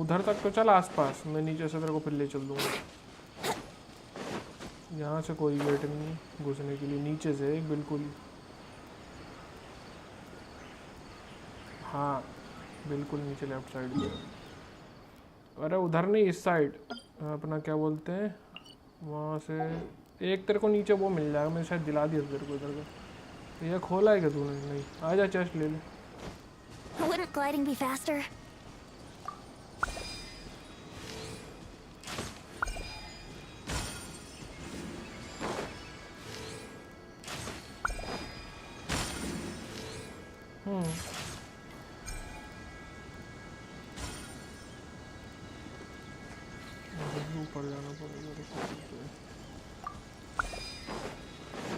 उधर तक तो चल आसपास, मैं नीचे से तेरे को फिर ले चल दूँगा। यहाँ से कोई गेट नहीं है घुसने के लिए, नीचे से एक बिल्कुल। हाँ बिल्कुल नीचे लेफ्ट साइड पे। अरे उधर नहीं, इस साइड अपना क्या बोलते हैं, वहाँ से एक तेरे को नीचे वो मिल जाएगा। मैं शायद दिला दिया तेरे को इधर का। ये खोला है क्या तूने? नहीं, आजा चेस्ट ले ले। Wouldn't gliding be faster? ऊपर जाना पड़ेगा।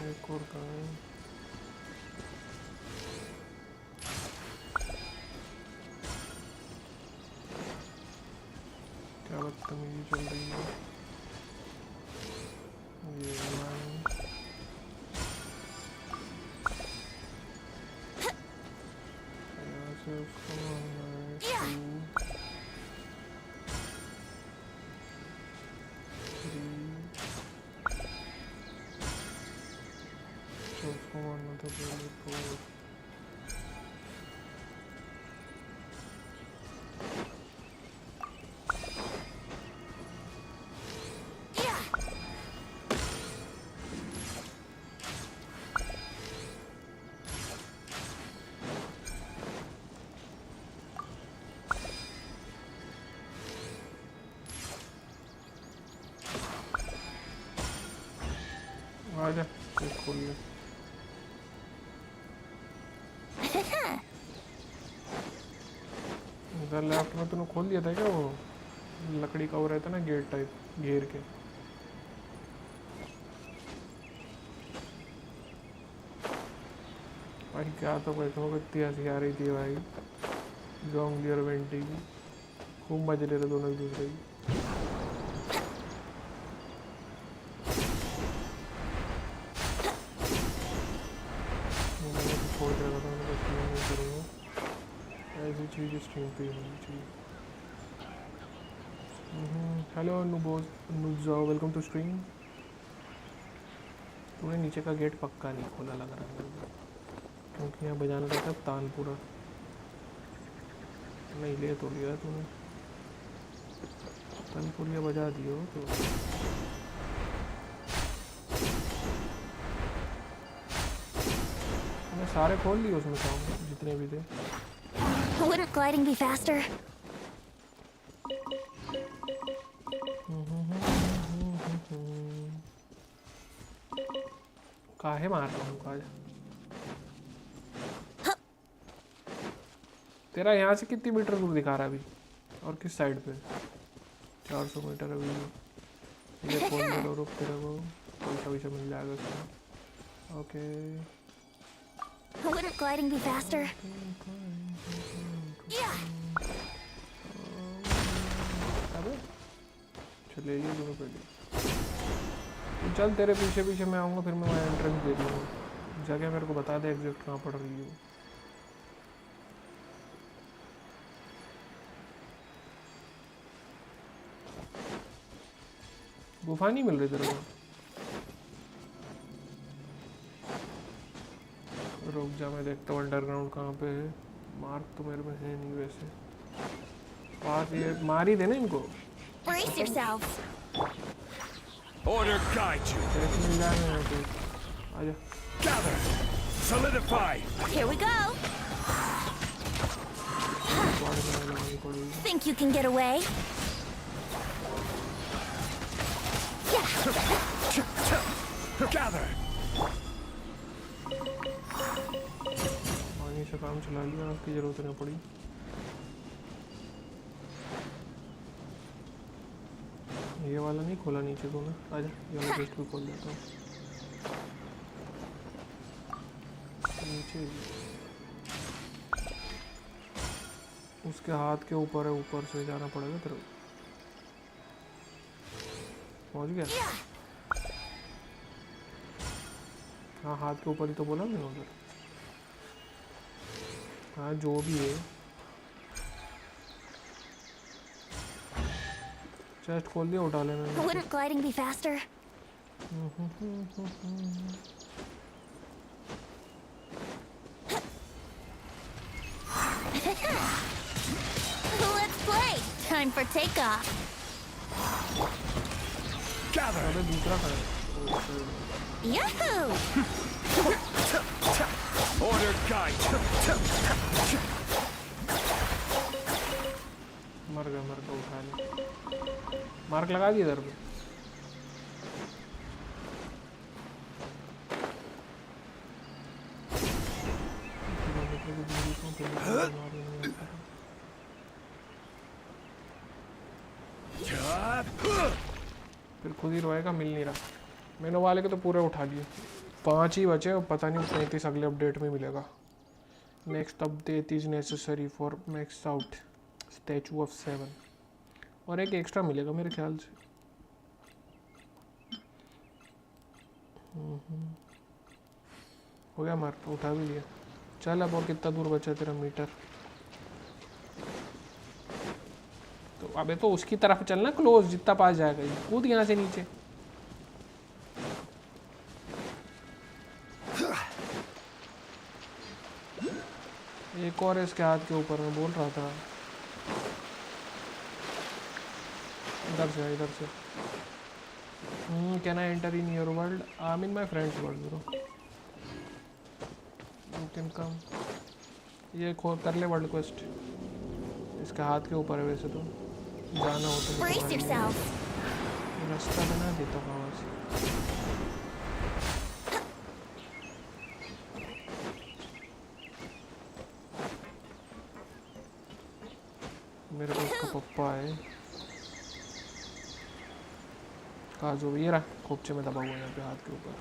एक और कहाँ है? क्या बदतमीजी चल रही है ये यहाँ से उसको मारना था पहले तो। आजा खोल ले। इधर लेफ्ट में तूने खोल दिया था क्या वो लकड़ी का वो रहता ना गेट टाइप घेर के? भाई क्या तो पैसों को इतनी हंसी आ रही थी भाई। जोंगली और वेंटी की खूब मजे ले रहे दोनों एक दूसरे की। छोड़ दिया था मैंने, बस नहीं करूँगा ऐसी चीज़ स्ट्रीम पे होनी चाहिए। Hello noobs, welcome to stream. तूने नीचे का गेट पक्का नहीं खोला लग रहा है, क्योंकि यहाँ बजाना रहता है तानपुरा। नहीं ले तो लिया तूने, तानपुरिया बजा दियो तो। मैंने सारे खोल लिए उसमें साउंड जितने भी थे। Wouldn't gliding be faster? काहे मार रहा हूँ काज? तेरा यहाँ से कितनी मीटर दूर दिखा रहा है अभी, और किस साइड पे? 400 मीटर अभी। ये खोल दे लो, रुक तेरे को पैसा वैसा मिल जाएगा उसमें। Okay. Wouldn't gliding be faster? अबे चले ये दोनों पहले। तो चल तेरे पीछे पीछे मैं आऊँगा, फिर मैं एंट्रेंस दे दूँगा। जगह मेरे को बता दे एग्जैक्ट कहाँ पड़ रही है। गुफा नहीं मिल रही तेरे को? रुक जा, मैं देखता हूँ अंडरग्राउंड कहाँ पे है। मार्क तो मेरे में है नहीं वैसे। पास ये मार ही देना इनको। Brace yourselves. Order guide you. कैसे मिल जाएगा यहाँ पे? आजा। Gather. Solidify. Here we go. Think you can get away? Gather. पानी से काम चला लिया, आपकी जरूरत नहीं पड़ी। ये वाला नहीं खोला नीचे तो मैं, आजा ये वाला गेस्ट भी खोल देता हूँ। नीचे उसके हाथ के ऊपर है, ऊपर से जाना पड़ेगा तेरे को। पहुँच गया? हाँ हाथ के ऊपर ही तो बोला मैंने उधर। हाँ जो भी है, चेस्ट खोल दिया, उठा लेना। Wouldn't gliding be faster? Let's play. Time for takeoff. Gather. अबे दूसरा खड़ा है। Yahoo! Order guide. मर गया उठा ले। मार्क लगा दिया इधर पे। फिर खुद ही रोएगा, मिल नहीं रहा। मैंने वाले के तो पूरे उठा लिए, 5 ही बचे और पता नहीं 35 अगले अपडेट में मिलेगा। Next update is necessary for max out statue of 7 और एक एक्स्ट्रा मिलेगा मेरे ख्याल से। हो गया मार, उठा भी लिया। चल अब और कितना दूर बचा तेरा मीटर? तो अबे तो उसकी तरफ चलना, क्लोज जितना पास जाएगा। कूद यहाँ से नीचे। एक और इसके हाथ के ऊपर, मैं बोल रहा था। इधर से can I enter in your world? I am in my friends world bro, you can come. ये खोल कर ले वर्ल्ड क्वेस्ट, इसके हाथ के ऊपर है। वैसे तो जाना हो तो Brace yourself. रास्ता बना देता हूँ वहाँ से। मेरे को उसका पप्पा है। कहाँ जो ये रहा, खोपचे में दबा हुआ है यहाँ पे हाथ के ऊपर।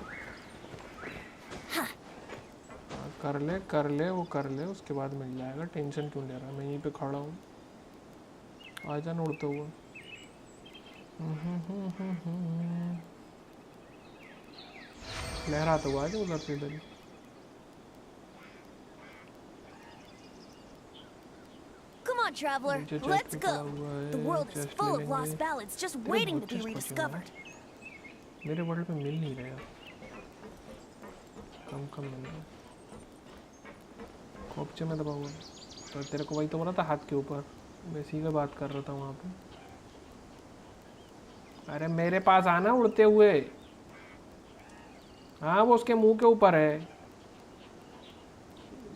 कर ले वो कर ले, उसके बाद मिल जाएगा। टेंशन क्यों ले रहा है? मैं यहीं पे खड़ा हूँ, आजा ना उड़ते हुए। लहरा तो आजा उधर से इधर। Come on, traveler. Let's go. The world is full of lost ballads just waiting to be rediscovered. मेरे वर्ल्ड में मिल नहीं रहा, कम मिल रहा। खोपचे में दबा हुआ है। तो तेरे को वही तो बोला था हाथ के ऊपर, मैं इसी का बात कर रहा था वहाँ पे। अरे मेरे पास आना उड़ते हुए। हाँ वो उसके मुंह के ऊपर है।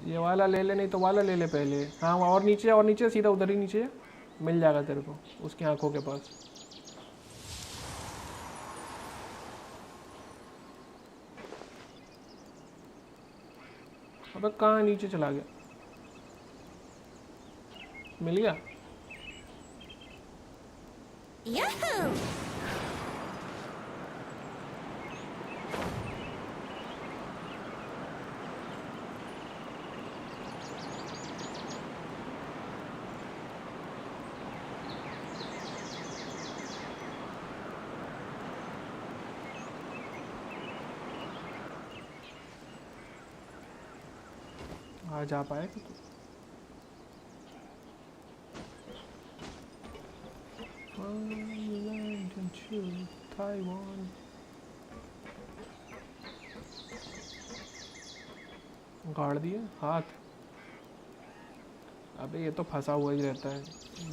ये वाला ले ले, नहीं तो वाला ले ले पहले। हाँ और नीचे सीधा उधर ही नीचे मिल जाएगा तेरे को, उसकी आंखों के पास। अबे कहाँ नीचे चला गया? मिल गया? Yahoo! आज आ पाए कि ताइवान। गाड़ दिए हाथ। अबे ये तो फंसा हुआ ही रहता है,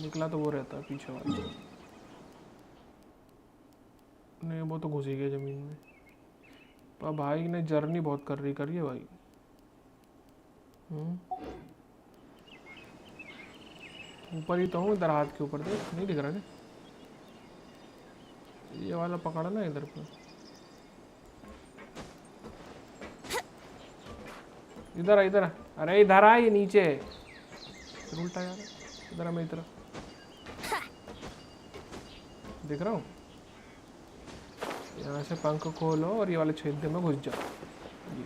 निकला तो वो रहता है पीछे वाला। नहीं वो तो घुस ही गया जमीन में। पर भाई ने जर्नी बहुत करी है भाई। ऊपर ही तो हूँ, इधर हाथ के ऊपर देख, नहीं दिख रहा क्या? ये वाला पकड़ा ना इधर पे, इधर आ, इधर आ। अरे इधर आ, ये नीचे फिर उल्टा यार, इधर आ, मैं इधर दिख रहा हूँ। यहाँ से पंख खोलो और ये वाले छेद में घुस जाओ। ये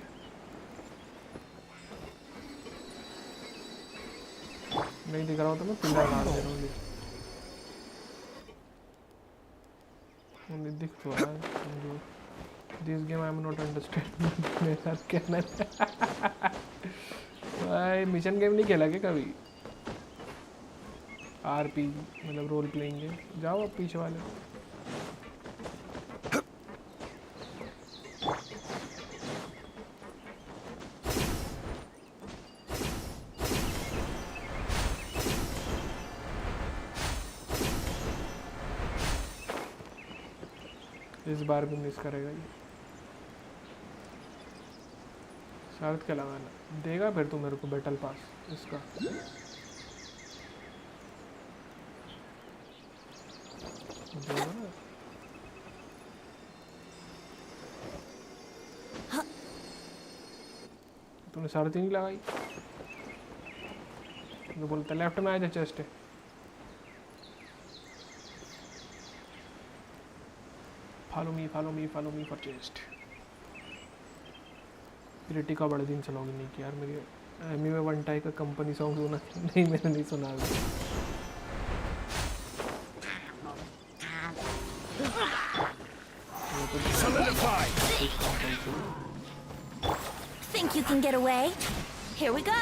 नहीं दिख रहा हो तो मैं पिलर मार दे रहा हूँ। दिख तो रहा है। This game I am not understand. मेरे साथ कहना भाई मिशन गेम नहीं खेला क्या कभी? आरपी मतलब रोल प्लेइंग गेम। जाओ अब पीछे वाले। इस बार भी मिस करेगा ये। शर्त क्या लगाना देगा फिर तू मेरे को बैटल पास इसका? देगा ना? तूने शर्त ही नहीं लगाई तो बोलता लेफ्ट में आ जा, चेस्ट है। follow me for chest। क्रिटिका बड़े दिन से लॉग नहीं किया यार। मेरी एमी में वन टाइप का कंपनी सॉन्ग सुना नहीं, मैंने नहीं सुना अभी। Think you can get away? Here we go.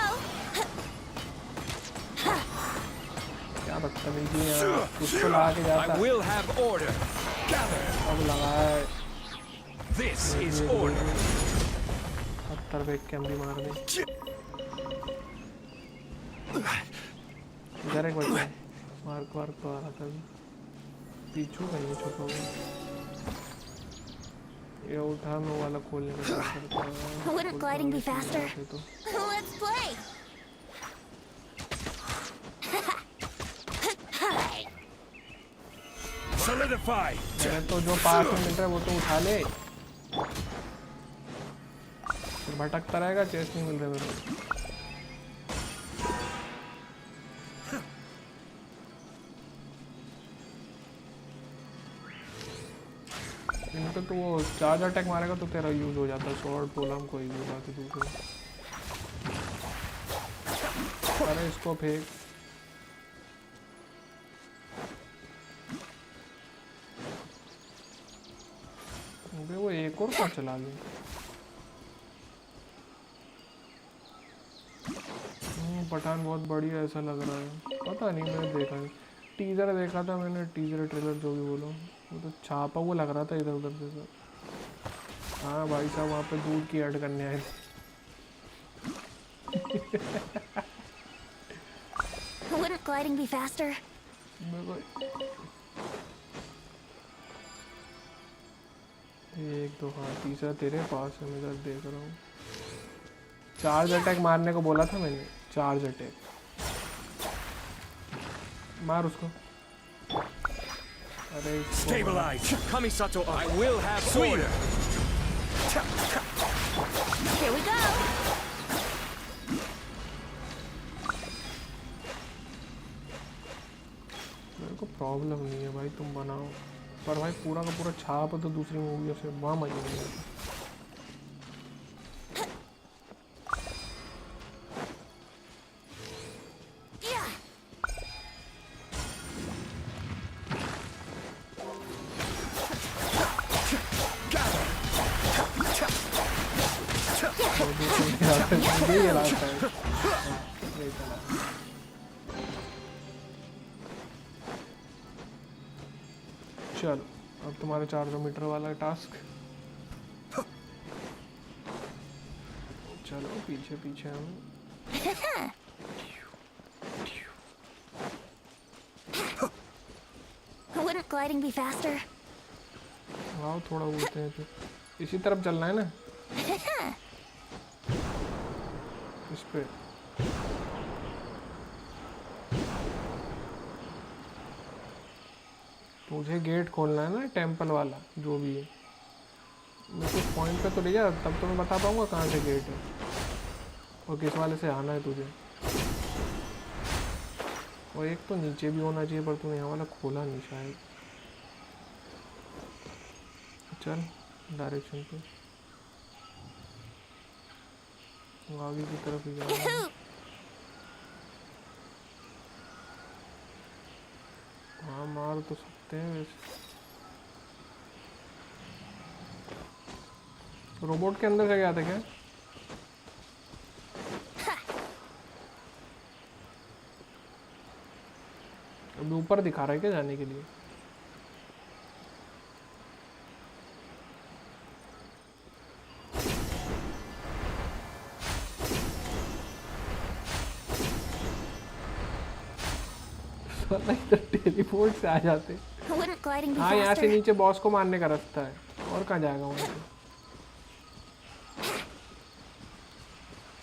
क्या बदतमीजी है यार, उसको लगा के जाता। I will have order. Gather. अब लगा है। This is order. 70 पे कैमरी मार दी। इधर एक बच्चा मार्क तो आ रहा था। पीछू कहीं छुपा हुआ। ये उठा में वाला खोलने का ट्राई करता है। Wouldn't gliding be faster? Let's play. Solidify. अरे तो जो पास में मिल रहा है वो तो उठा ले। फिर भटकता रहेगा, चेस्ट नहीं मिल रहा मेरे को। इनको तो वो चार्ज अटैक मारेगा तो तेरा यूज हो जाता है। शॉर्ट पोलम कोई भी बात है दूसरी। अरे इसको फेंक। वो एक और का चला ले। पठान बहुत बढ़िया ऐसा लग रहा है। पता नहीं, मैंने देखा है, टीजर देखा था मैंने, टीजर ट्रेलर जो भी बोलो, वो तो छापा वो लग रहा था इधर उधर से सब। हाँ भाई साहब वहाँ पे दूध की ऐड करने आए थे। Wouldn't gliding be faster? एक दो, हाँ तीसरा तेरे पास है, मैं इधर देख रहा हूँ। चार्ज अटैक मारने को बोला था मैंने, चार्ज अटैक मार उसको। अरे Stabilize. Kamisato, I will have order. Here we go. मेरे को प्रॉब्लम नहीं है भाई, तुम बनाओ, पर भाई पूरा का पूरा छाप तो दूसरी मूवियों से वहाँ मजा नहीं आता। चलो अब तुम्हारा 400 मीटर वाला टास्क। चलो पीछे पीछे हम। Wouldn't gliding be faster? आओ थोड़ा उड़ते हैं फिर। इसी तरफ चलना है ना, इस पे। मुझे गेट खोलना है ना, टेंपल वाला जो भी है। मैं कुछ पॉइंट पे तो ले जा, तब तो मैं बता पाऊंगा कहाँ से गेट है और किस वाले से आना है तुझे। और एक तो नीचे भी होना चाहिए, पर तूने यहाँ वाला खोला नहीं शायद। चल डायरेक्शन पे आगे की तरफ ही जाना है। हाँ मार तो सकते हैं वैसे। रोबोट के अंदर से गया था क्या? अभी ऊपर दिखा रहा है क्या जाने के लिए? टेलीपोर्ट से आ जाते। Wouldn't gliding be हाँ यहाँ से faster? नीचे बॉस को मारने का रास्ता है, और कहाँ जाएगा वहाँ से?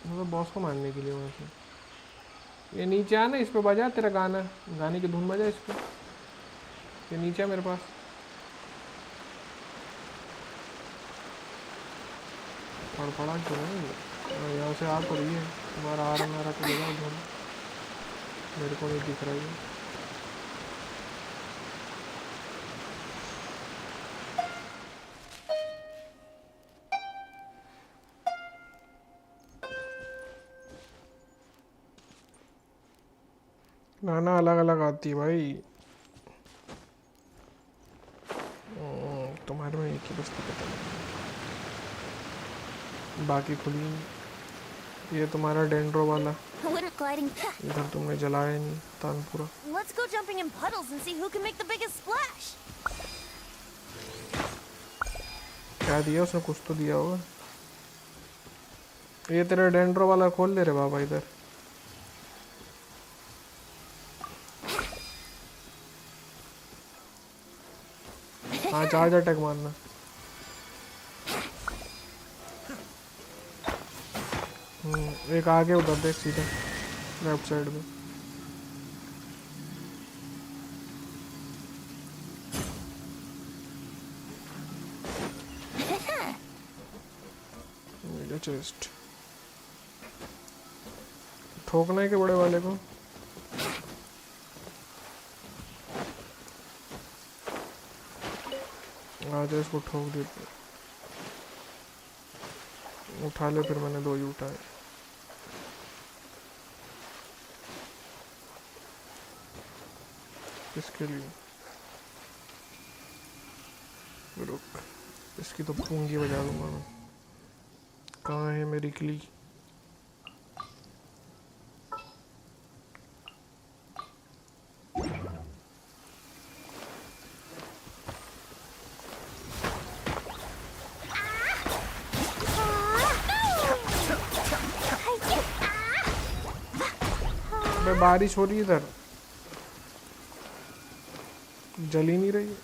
मतलब बॉस को मारने के लिए वहाँ से। ये नीचे आना, इस पे बजा तेरा गाना, गाने की धुन बजा इस पे। ये नीचे है मेरे पास। पड़ा क्यों है? यहाँ से आ तो रही है, तुम्हारा आ रहा तो बजा धुन, मेरे को नहीं दिख रहा है। गाना अलग अलग आती है भाई, तुम्हारे में एक ही बस्ती पता नहीं, बाकी खुली। ये तुम्हारा डेंड्रो वाला, Wouldn't gliding... इधर तुमने जलाया नहीं tanpura. Let's go jumping in puddles and see who can make the biggest splash. क्या दिया उसने? कुछ तो दिया होगा। ये तेरा डेंड्रो वाला खोल ले रे बाबा इधर। हाँ चार्ज अटैक मारना। एक आगे उधर देख सीधा लेफ्ट साइड में। चेस्ट ठोकना है के बड़े वाले को। आजा इसको ठोक देते, उठा ले। फिर मैंने 2 ही उठाए। किसके लिए? रुक, इसकी तो पूंगी बजा दूंगा मैं। कहाँ है मेरी किली? बारिश हो रही है इधर, जल ही नहीं रही।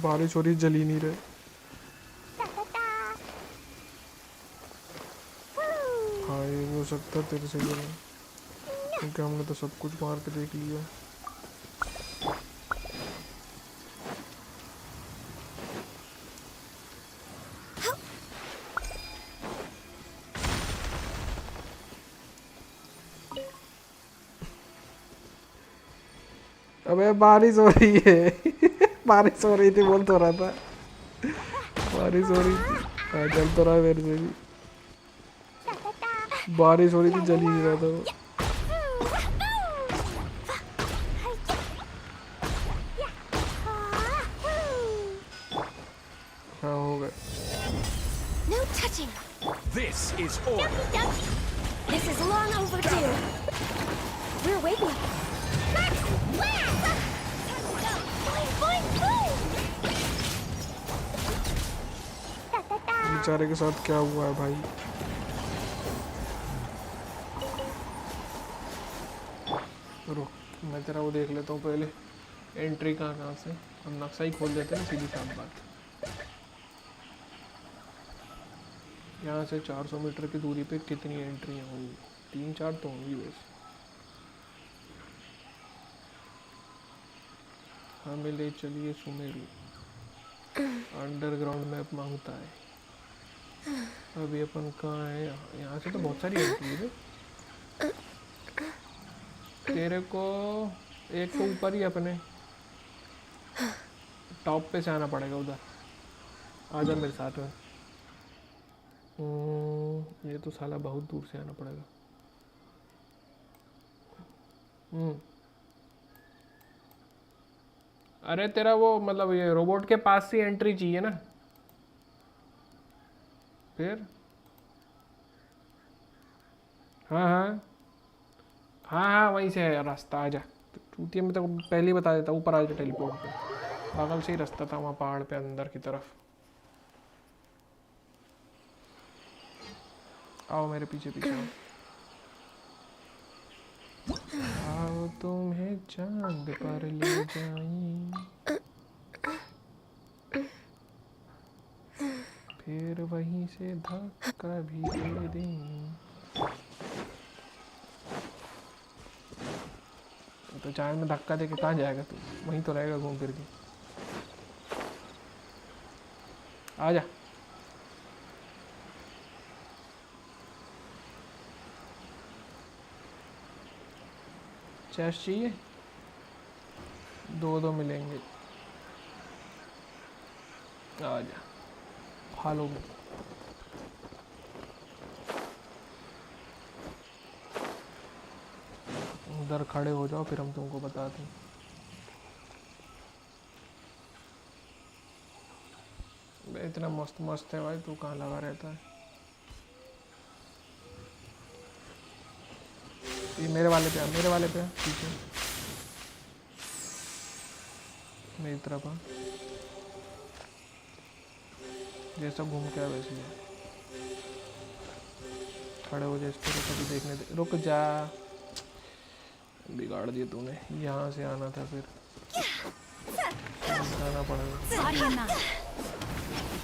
बारिश हो रही, जल ही नहीं रहे। हाँ ये हो सकता है तेरे से जल, क्योंकि हमने तो सब कुछ मार के देख लिया। अबे बारिश हो रही है। बारिश हो रही थी बोल तो रहा था, बारिश हो रही थी। हाँ जल तो रहा है मेरे से भी। बारिश हो रही थी, जल ही नहीं रहा था वो। हाँ हो गए। No touching. This is order. This is long overdue. We're waiting. बेचारे के साथ क्या हुआ है भाई? रुक, मैं तेरा वो देख लेता हूँ पहले, एंट्री कहाँ से। हम नक्शा ही खोल देते हैं, सीधी साफ बात। यहाँ से 400 मीटर की दूरी पे कितनी एंट्रियाँ होंगी? 3-4 तो होंगी बस। हमें ले चलिए सुमेरु। अंडरग्राउंड मैप मांगता है। अभी अपन कहाँ है? यहाँ से तो बहुत सारी एंट्री है। तेरे को एक तो ऊपर ही अपने टॉप पे से आना पड़ेगा उधर। आजा मेरे साथ में। ये तो साला बहुत दूर से आना पड़ेगा। अरे तेरा वो मतलब ये रोबोट के पास से एंट्री चाहिए ना? फिर हाँ हाँ हाँ हाँ वहीं से है रास्ता। आजा। चूतिया में तो पहले ही बता देता, ऊपर आ जा टेलीपोर्ट पे। बगल से ही रास्ता था वहाँ पहाड़ पे अंदर की तरफ। आओ मेरे पीछे पीछे आओ तुम्हें चांद पर ले जाएं, फिर वहीं से धक्का भी दे दें। तो चांद में धक्का दे के कहाँ जाएगा तू? वहीं तो रहेगा घूम फिर के। आजा। चेस्ट चाहिए? दो मिलेंगे। आजा फॉलो में। उधर खड़े हो जाओ फिर हम तुमको बताते हैं। इतना मस्त मस्त है भाई, तू कहाँ लगा रहता है? ये मेरे वाले पे आ, मेरे वाले पे आ, पीछे मेरी तरफ आ। जैसा घूम के आ वैसे ही खड़े हो जाए। इस पर कभी देखने दे। रुक जा, बिगाड़ दिया तूने। यहाँ से आना था फिर आना पड़ेगा।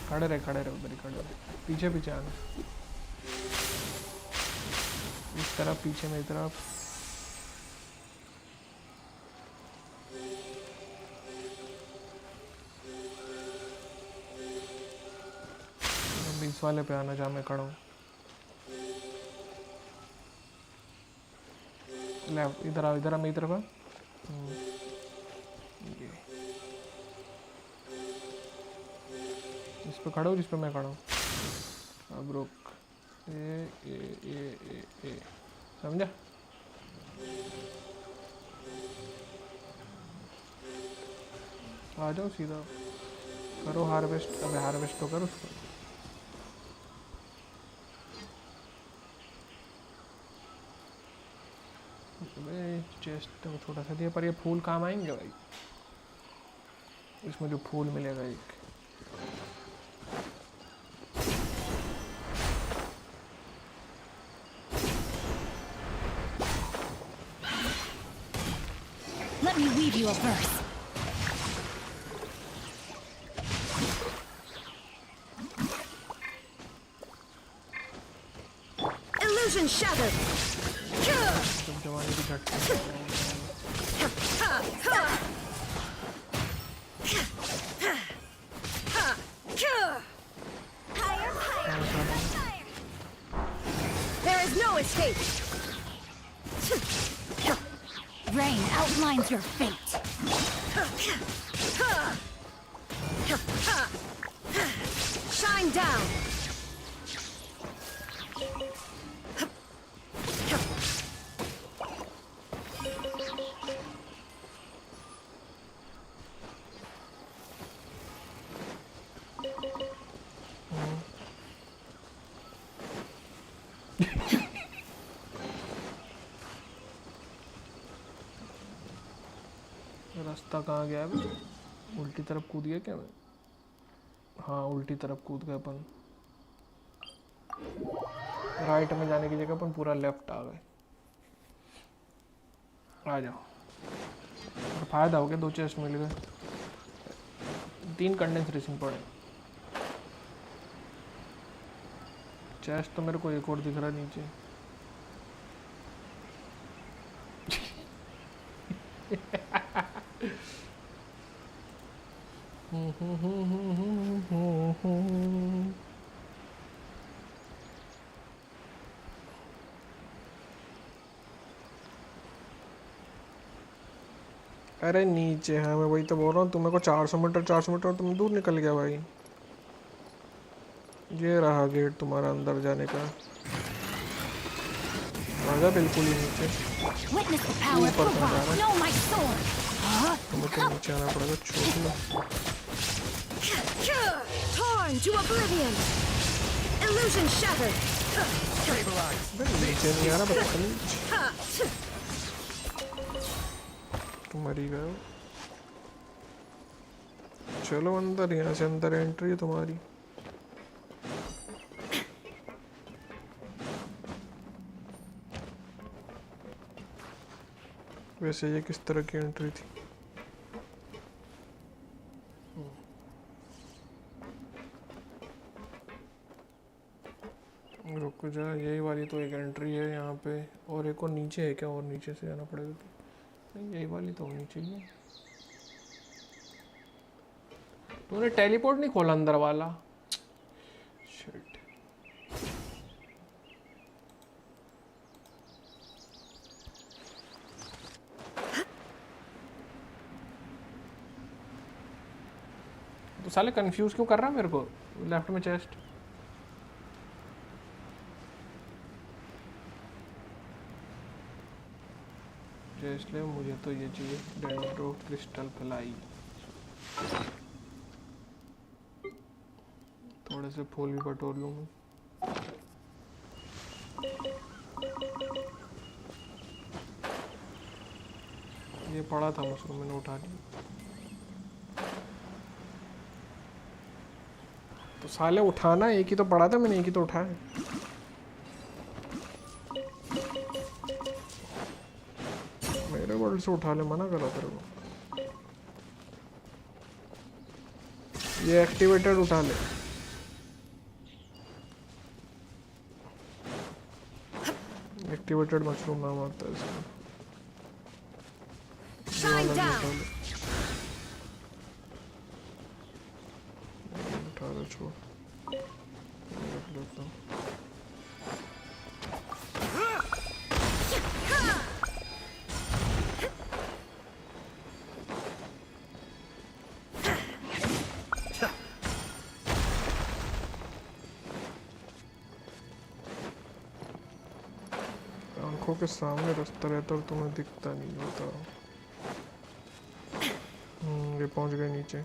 खड़े रहे उधर ही खड़े रहे। पीछे पीछे आना, इस तरफ पीछे मेरी तरफ। इस वाले पे आना जहाँ मैं खड़ा हूँ। लेफ्ट, इधर आ मेरी तरफ आ। इस पे खड़ा हूँ जिस पे मैं खड़ा हूँ। अब रुक, ए समझा? आ जाओ सीधा करो हार्वेस्ट। अबे हार्वेस्ट तो करो उसको। चेस्ट तो छोटा सा दिया पर ये फूल काम आएंगे भाई। इसमें जो फूल मिलेगा एक। Let me weave you a verse. Illusion shattered. जवानी की झटके। There is no escape. Rain outlines your fate. Shine down. रास्ता कहाँ गया अभी? उल्टी तरफ कूद गया क्या मैं? हाँ उल्टी तरफ कूद गए अपन। राइट में जाने की जगह अपन पूरा लेफ्ट आ गए। आ जाओ। और फायदा हो गया, 2 चेस्ट मिल गए, 3 कंडेंस रेसिन पड़े। चेस्ट तो मेरे को एक और दिख रहा नीचे। अरे नीचे, हाँ मैं वही तो बोल रहा हूँ, तुम्हें को 400 मीटर तुम दूर निकल गया भाई। ये रहा गेट तुम्हारा अंदर जाने का। आजा बिल्कुल ही नीचे, ऊपर कहाँ जा रहा है? तुम्हें तो नीचे आना पड़ेगा, छोड़ लो। Torn to oblivion. Illusion shattered. नीचे नहीं आ रहा, बदतमीज। तुम मरी गए हो। चलो अंदर, यहाँ से अंदर एंट्री है तुम्हारी। वैसे ये किस तरह की एंट्री थी? रुक जा, यही वाली तो एक एंट्री है यहाँ पे, और एक और नीचे है क्या? और नीचे से जाना पड़ेगा तो नहीं, यही वाली तो होनी चाहिए। तूने टेलीपोर्ट नहीं खोला अंदर वाला? शिट। तो साले कंफ्यूज क्यों कर रहा है मेरे को? लेफ्ट में चेस्ट। इसलिए मुझे तो ये चाहिए, डेंड्रो क्रिस्टल फ्लाई। थोड़े से फूल भी बटोर लूँ मैं। ये पड़ा था मशरूम, मैंने उठा लिया। तो साले उठाना, एक ही तो पड़ा था, मैंने एक ही तो उठाया। मेरे वर्ल्ड से उठा ले, मना करा तेरे को। ये एक्टिवेटेड उठा ले। एक्टिवेटेड मशरूम नाम आता है इसका। उठा ले, छोड़। रख लेता हूँ। के सामने रास्ता रहता और तुम्हें दिखता नहीं होता। ये पहुंच गए नीचे।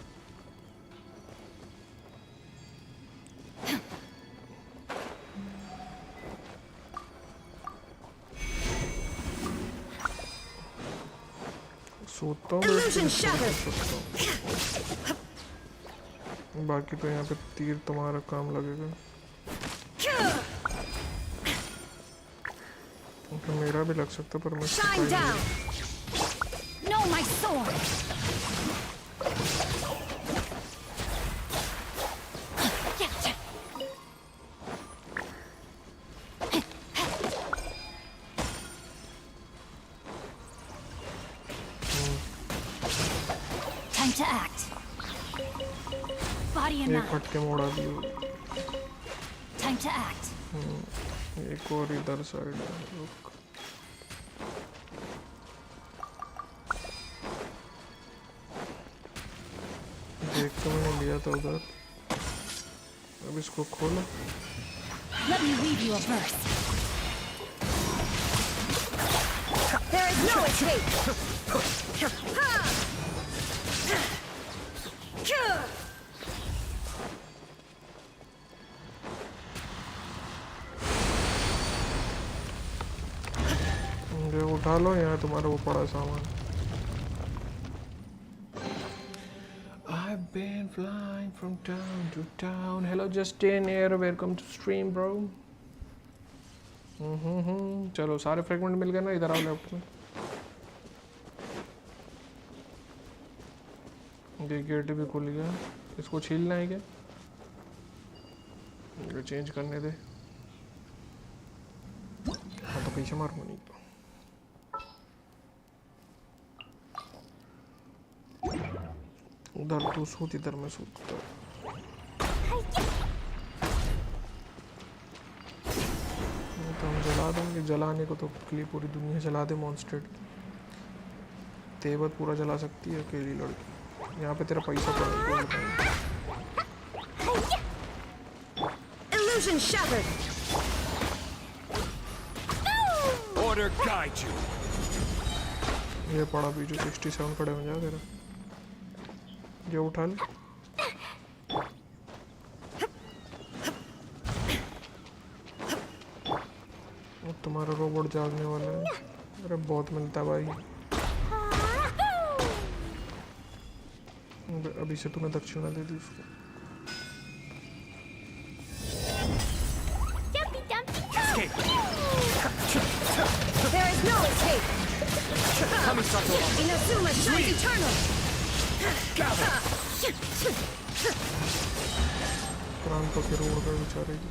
सोता हूँ, बाकी तो यहाँ पे तीर तुम्हारा काम लगेगा। तो मेरा भी लग सकता, पर मैं एक फटके मोड़ा दियो। एक और इधर साइड है। देख तो मैंने लिया था उधर, अब इसको खोलो। Let me read you a verse. There is no escape. ये उठा लो, यहाँ तुम्हारा वो पड़ा सामान। I've been flying from town to town. Hello Justin here, welcome to stream bro. चलो सारे फ्रेगमेंट मिल गए ना, इधर आओ लेफ्ट में। ये गेट भी खुल गया, इसको छीलना है क्या? चेंज करने दे। पीछे मारूंगा नहीं तो। उधर तू सूत, इधर मैं सूतता। तो हम जला देंगे, जलाने को तो पूरी दुनिया जला दे मॉन्स्टर। तेवत पूरा जला सकती है अकेली लड़की। यहाँ पे तेरा पैसा पड़ा। Illusion shattered. Order guide you. ये पड़ा पीछे 67 खड़े हो जा तेरा। ये उठा ले। तुम्हारा रोबोट जागने वाला है। अरे बहुत मिलता है भाई। अभी से तुम्हें दक्षिणा दे दी उसको। There is no escape. Inazuma shines eternal. क्रांत तो फिर उड़ गए बेचारे की।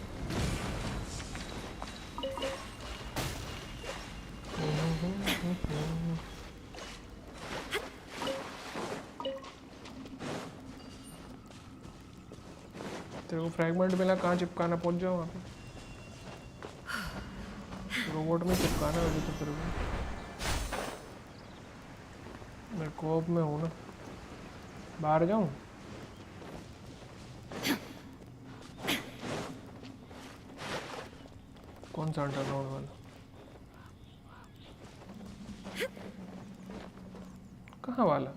तेरे को फ्रैगमेंट मिला, कहाँ चिपकाना, पहुंच जाओ वहाँ पे। रोबोट में चिपकाना है अभी तो तेरे को। मैं कोप में हूँ ना, बाहर जाऊँ। कौन सा अंडरग्राउंड वाला? कहाँ वाला?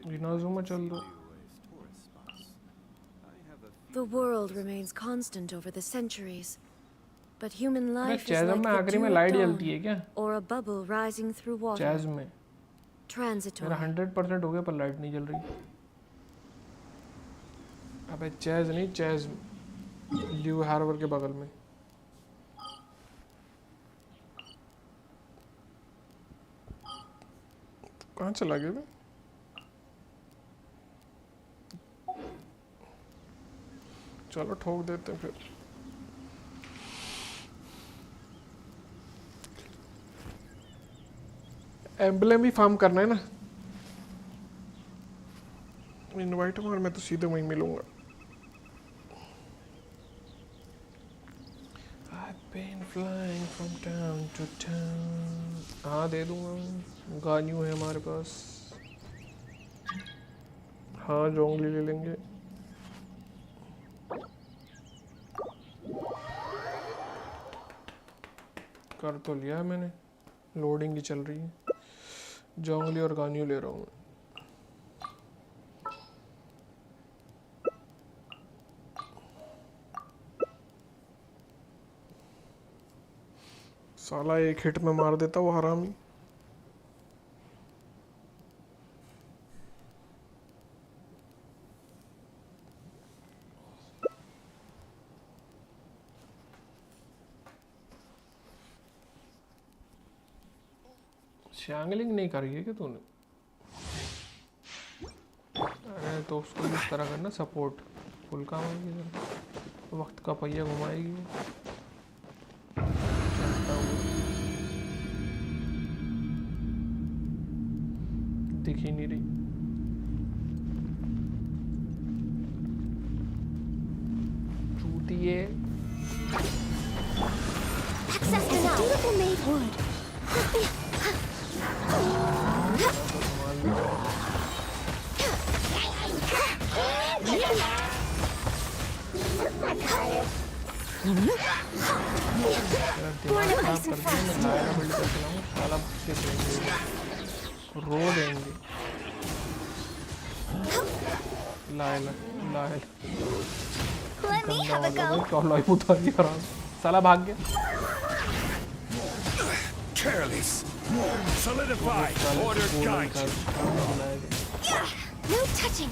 इनाज़ुमा चल दो। The world remains constant over the centuries, but human life is चैज़ like में the आखिरी dew में of लाइट dawn, जलती है क्या? or a bubble rising through water. चैज़ में Transitory. मेरा 100% हो गया पर लाइट नहीं जल रही। अबे चैज़ नहीं, चैज़ ल्यू हार्बर के बगल में। कहाँ चला गया मैं? चलो ठोक देते हैं फिर। एम्बलेम ही फार्म करना है ना। इनवाइट मार, मैं तो सीधे वहीं मिलूंगा। I've been flying from town to town. हाँ दे दूंगा, गानियों है हमारे पास। हाँ जोंगली ले लेंगे। कर तो लिया है मैंने, लोडिंग ही चल रही है। जोंगली और गानियों ले रहा हूँ। साला एक हिट में मार देता वो हरामी। शैंगलिंग नहीं करी है क्या तूने? अरे तो उसको इस तरह करना, सपोर्ट फुल काम आएगी, वक्त का पहिया घुमाएगी। दिख ही नहीं रही। चूतिए। Access denied. Beautiful made wood. रो देंगे। Laila Laila Let me have a go. चलो उतार दिया आराम। साला भाग गया। Careless. Solidify. Order guide you. No touching.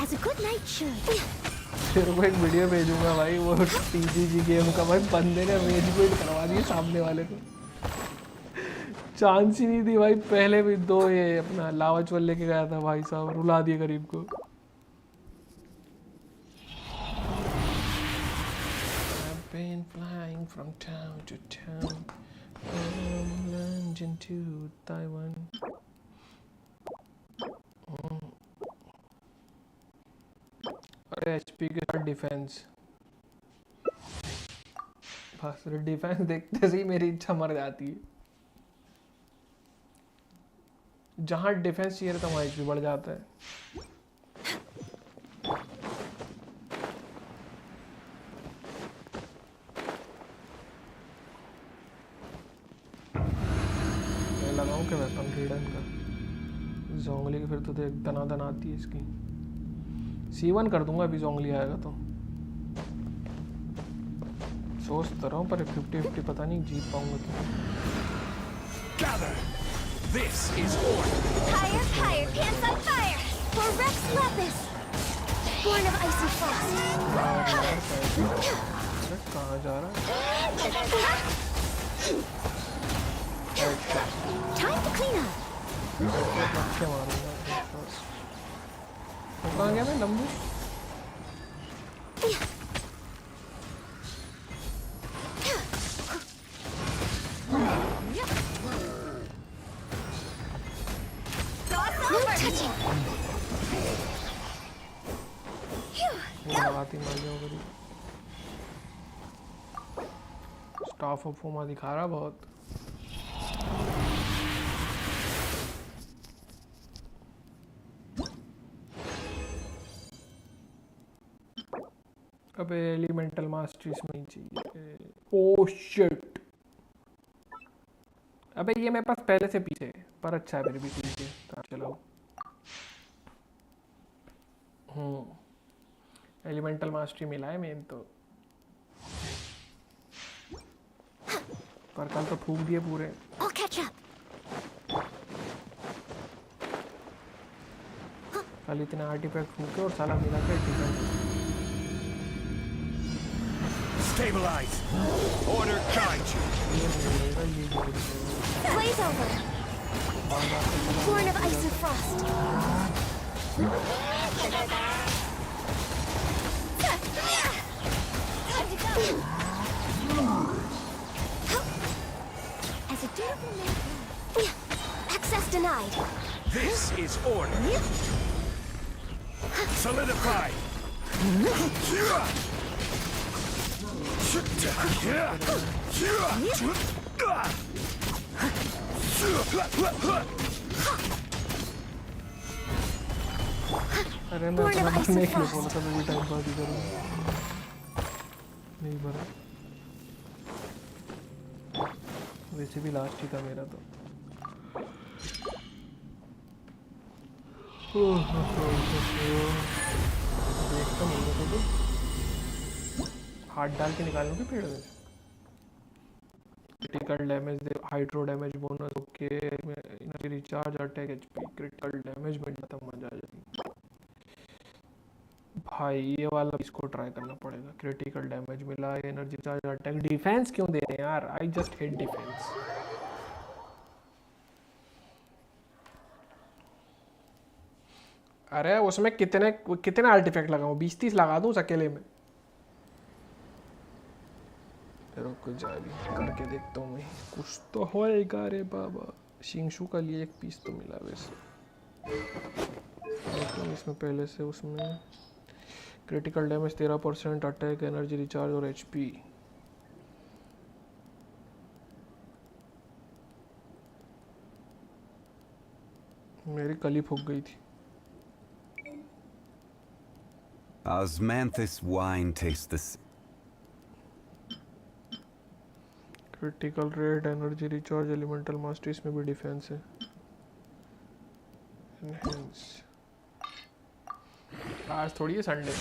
As a good knight should. तेरे को एक वीडियो भेजूंगा भाई, वो TCG गेम का भाई, बंदे ने रेज क्विट करवा दी सामने वाले को, चांस ही नहीं दी भाई। पहले भी 2 ये अपना लावा चवल लेके गया था भाई साहब, रुला दिए गरीब को। I've been flying from town to town, from London to Taiwan. अरे HP के साथ डिफेंस, बस डिफेंस देखते से ही मेरी इच्छा मर जाती है। जहाँ डिफेंस चाहिए रहता वहाँ HP बढ़ जाता है। मैं लगाऊं क्या वेपन रीडन का? जोंगली की फिर तो देख दनादन आती है इसकी। C1 कर दूंगा अभी जोंगली आएगा तो। सोच तो रहा हूँ पर 50-50 पता नहीं जीत पाऊंगा तो। This is order. Higher, higher, pants on fire! For Rex Lapis! Born of icy frost! कहाँ जा रहा है? Time to clean up! अच्छा मारूंगा। वो कहाँ गया मैं लंबू? स्टाफ ऑफ फोमा दिखा रहा बहुत। अबे एलिमेंटल मास्टरी इसमें ही चाहिए। ओह शिट, अबे ये मेरे पास पहले से पीछे है, पर अच्छा है मेरे भी पीछे। चलाओ। एलिमेंटल मास्टरी मिला है मेन तो, पर कल तो फूक दिए पूरे। I'll catch up. कल इतने आर्टिफैक्ट फूके और साला मिला के defence. Stabilize. Order guide you. Blaze over! Born of ice and frost! As a durable man... Access denied! This is order. Solidify. अरे मैं अपना भरने के लिए बोला था, मैं भी टाइम पास ही करूँगा। नहीं भरा, वैसे भी लास्ट ही था मेरा तो। देखता हूँ तो हाथ डाल के निकाल लूँगी पेड़ में। क्रिटिकल डैमेज दे, hydro damage bonus, okay, energy recharge, attack HP, critical damage मिल जाता, मजा आ जाती भाई। ये वाला इसको ट्राई करना पड़ेगा। क्रिटिकल डैमेज मिला, एनर्जी रिचार्ज, अटैक, डिफेंस क्यों दे रहे हैं यार? I just hate defence. अरे उसमें कितने आर्टिफैक्ट लगाऊं? 20-30 लगा दूं उस अकेले में? रुक जाली करके देखता हूँ मैं, कुछ तो होएगा रे बाबा। शिंगशू का लिए एक पीस तो मिला वैसे, लेकिन इसमें पहले से उसमें critical damage 13%, attack, energy recharge और HP। मेरी कली फूक गई थी। Osmanthus wine tastes the critical rate, energy recharge, elemental mastery, इसमें भी डिफेंस है। एनहेंस। आज थोड़ी है संडे।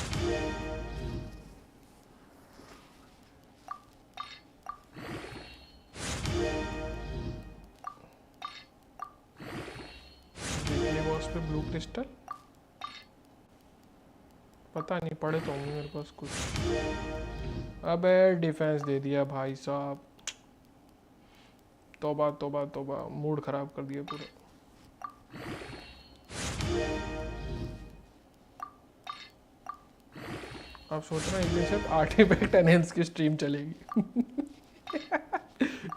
बॉस पे ब्लू क्रिस्टल पता नहीं, पढ़े तो होंगे मेरे पास कुछ। अबे डिफेंस दे दिया भाई साहब, तौबा तौबा तौबा, मूड खराब कर दिया पूरा। आप सोच रहे हैं ये सिर्फ आर्टिफैक्ट एनहेंस की स्ट्रीम चलेगी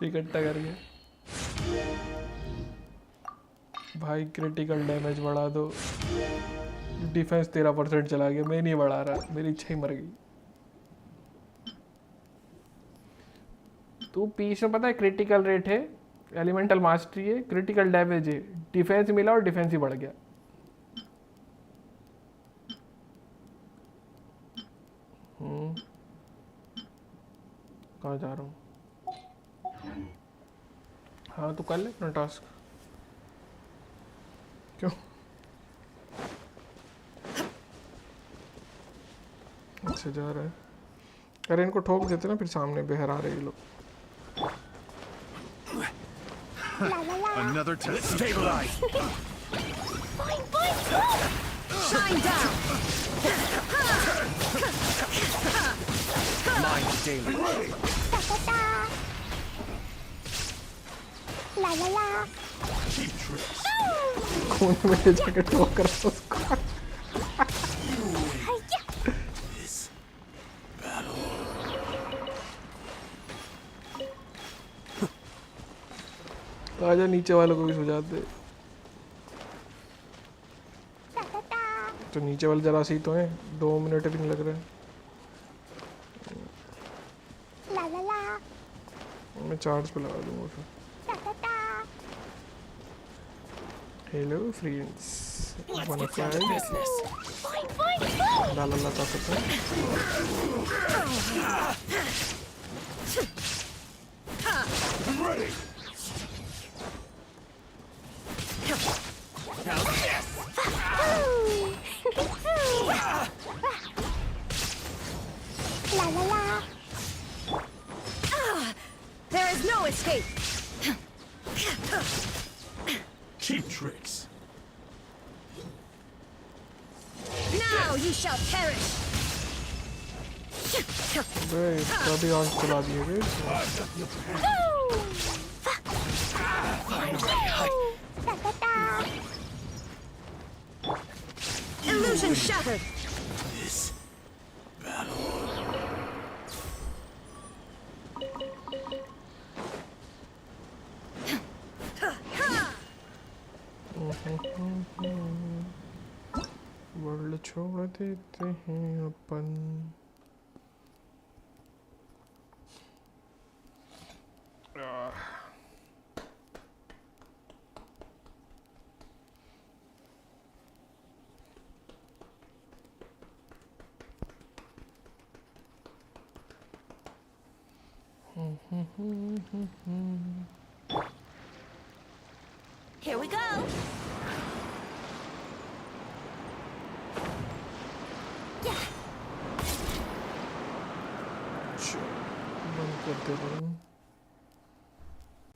इकट्ठा करके। भाई क्रिटिकल डैमेज बढ़ा दो, डिफेंस 13% चला गया, मैं नहीं बढ़ा रहा, मेरी इच्छा ही मर गई। तू पीस में पता है क्रिटिकल रेट है, एलिमेंटल मास्टरी है, क्रिटिकल डैमेज है, डिफेंस मिला और डिफेंस ही बढ़ गया। कहाँ जा रहा हूँ? हाँ तो कर ले अपना टास्क। क्यों? अच्छा जा रहा है। अरे इनको ठोक देते ना, फिर सामने बहर आ रहे ये लोग। Another test. Stabilize. Shine down! Mind daily. La la la. Cheap tricks. कौन मेरे जाके ठोक कर रहा उसको? This battle. आजा, नीचे वालों को भी सुझा दे। तो नीचे वाले जरा सी तो हैं, 2 मिनट भी नहीं लग रहे। La la la. मैं चार्ज पे लगा दूंगा फिर। हेलो फ्रेंड्स, वन फाइव ला ला ला ताकत है। Ready. La la la. There is no escape! Cheap tricks. Now you shall perish! भाई तभी आग चला दिए गए। Illusion shattered! This battle. World छोड़ देते हैं अपन। Here we go. बंद कर दे रहा हूँ।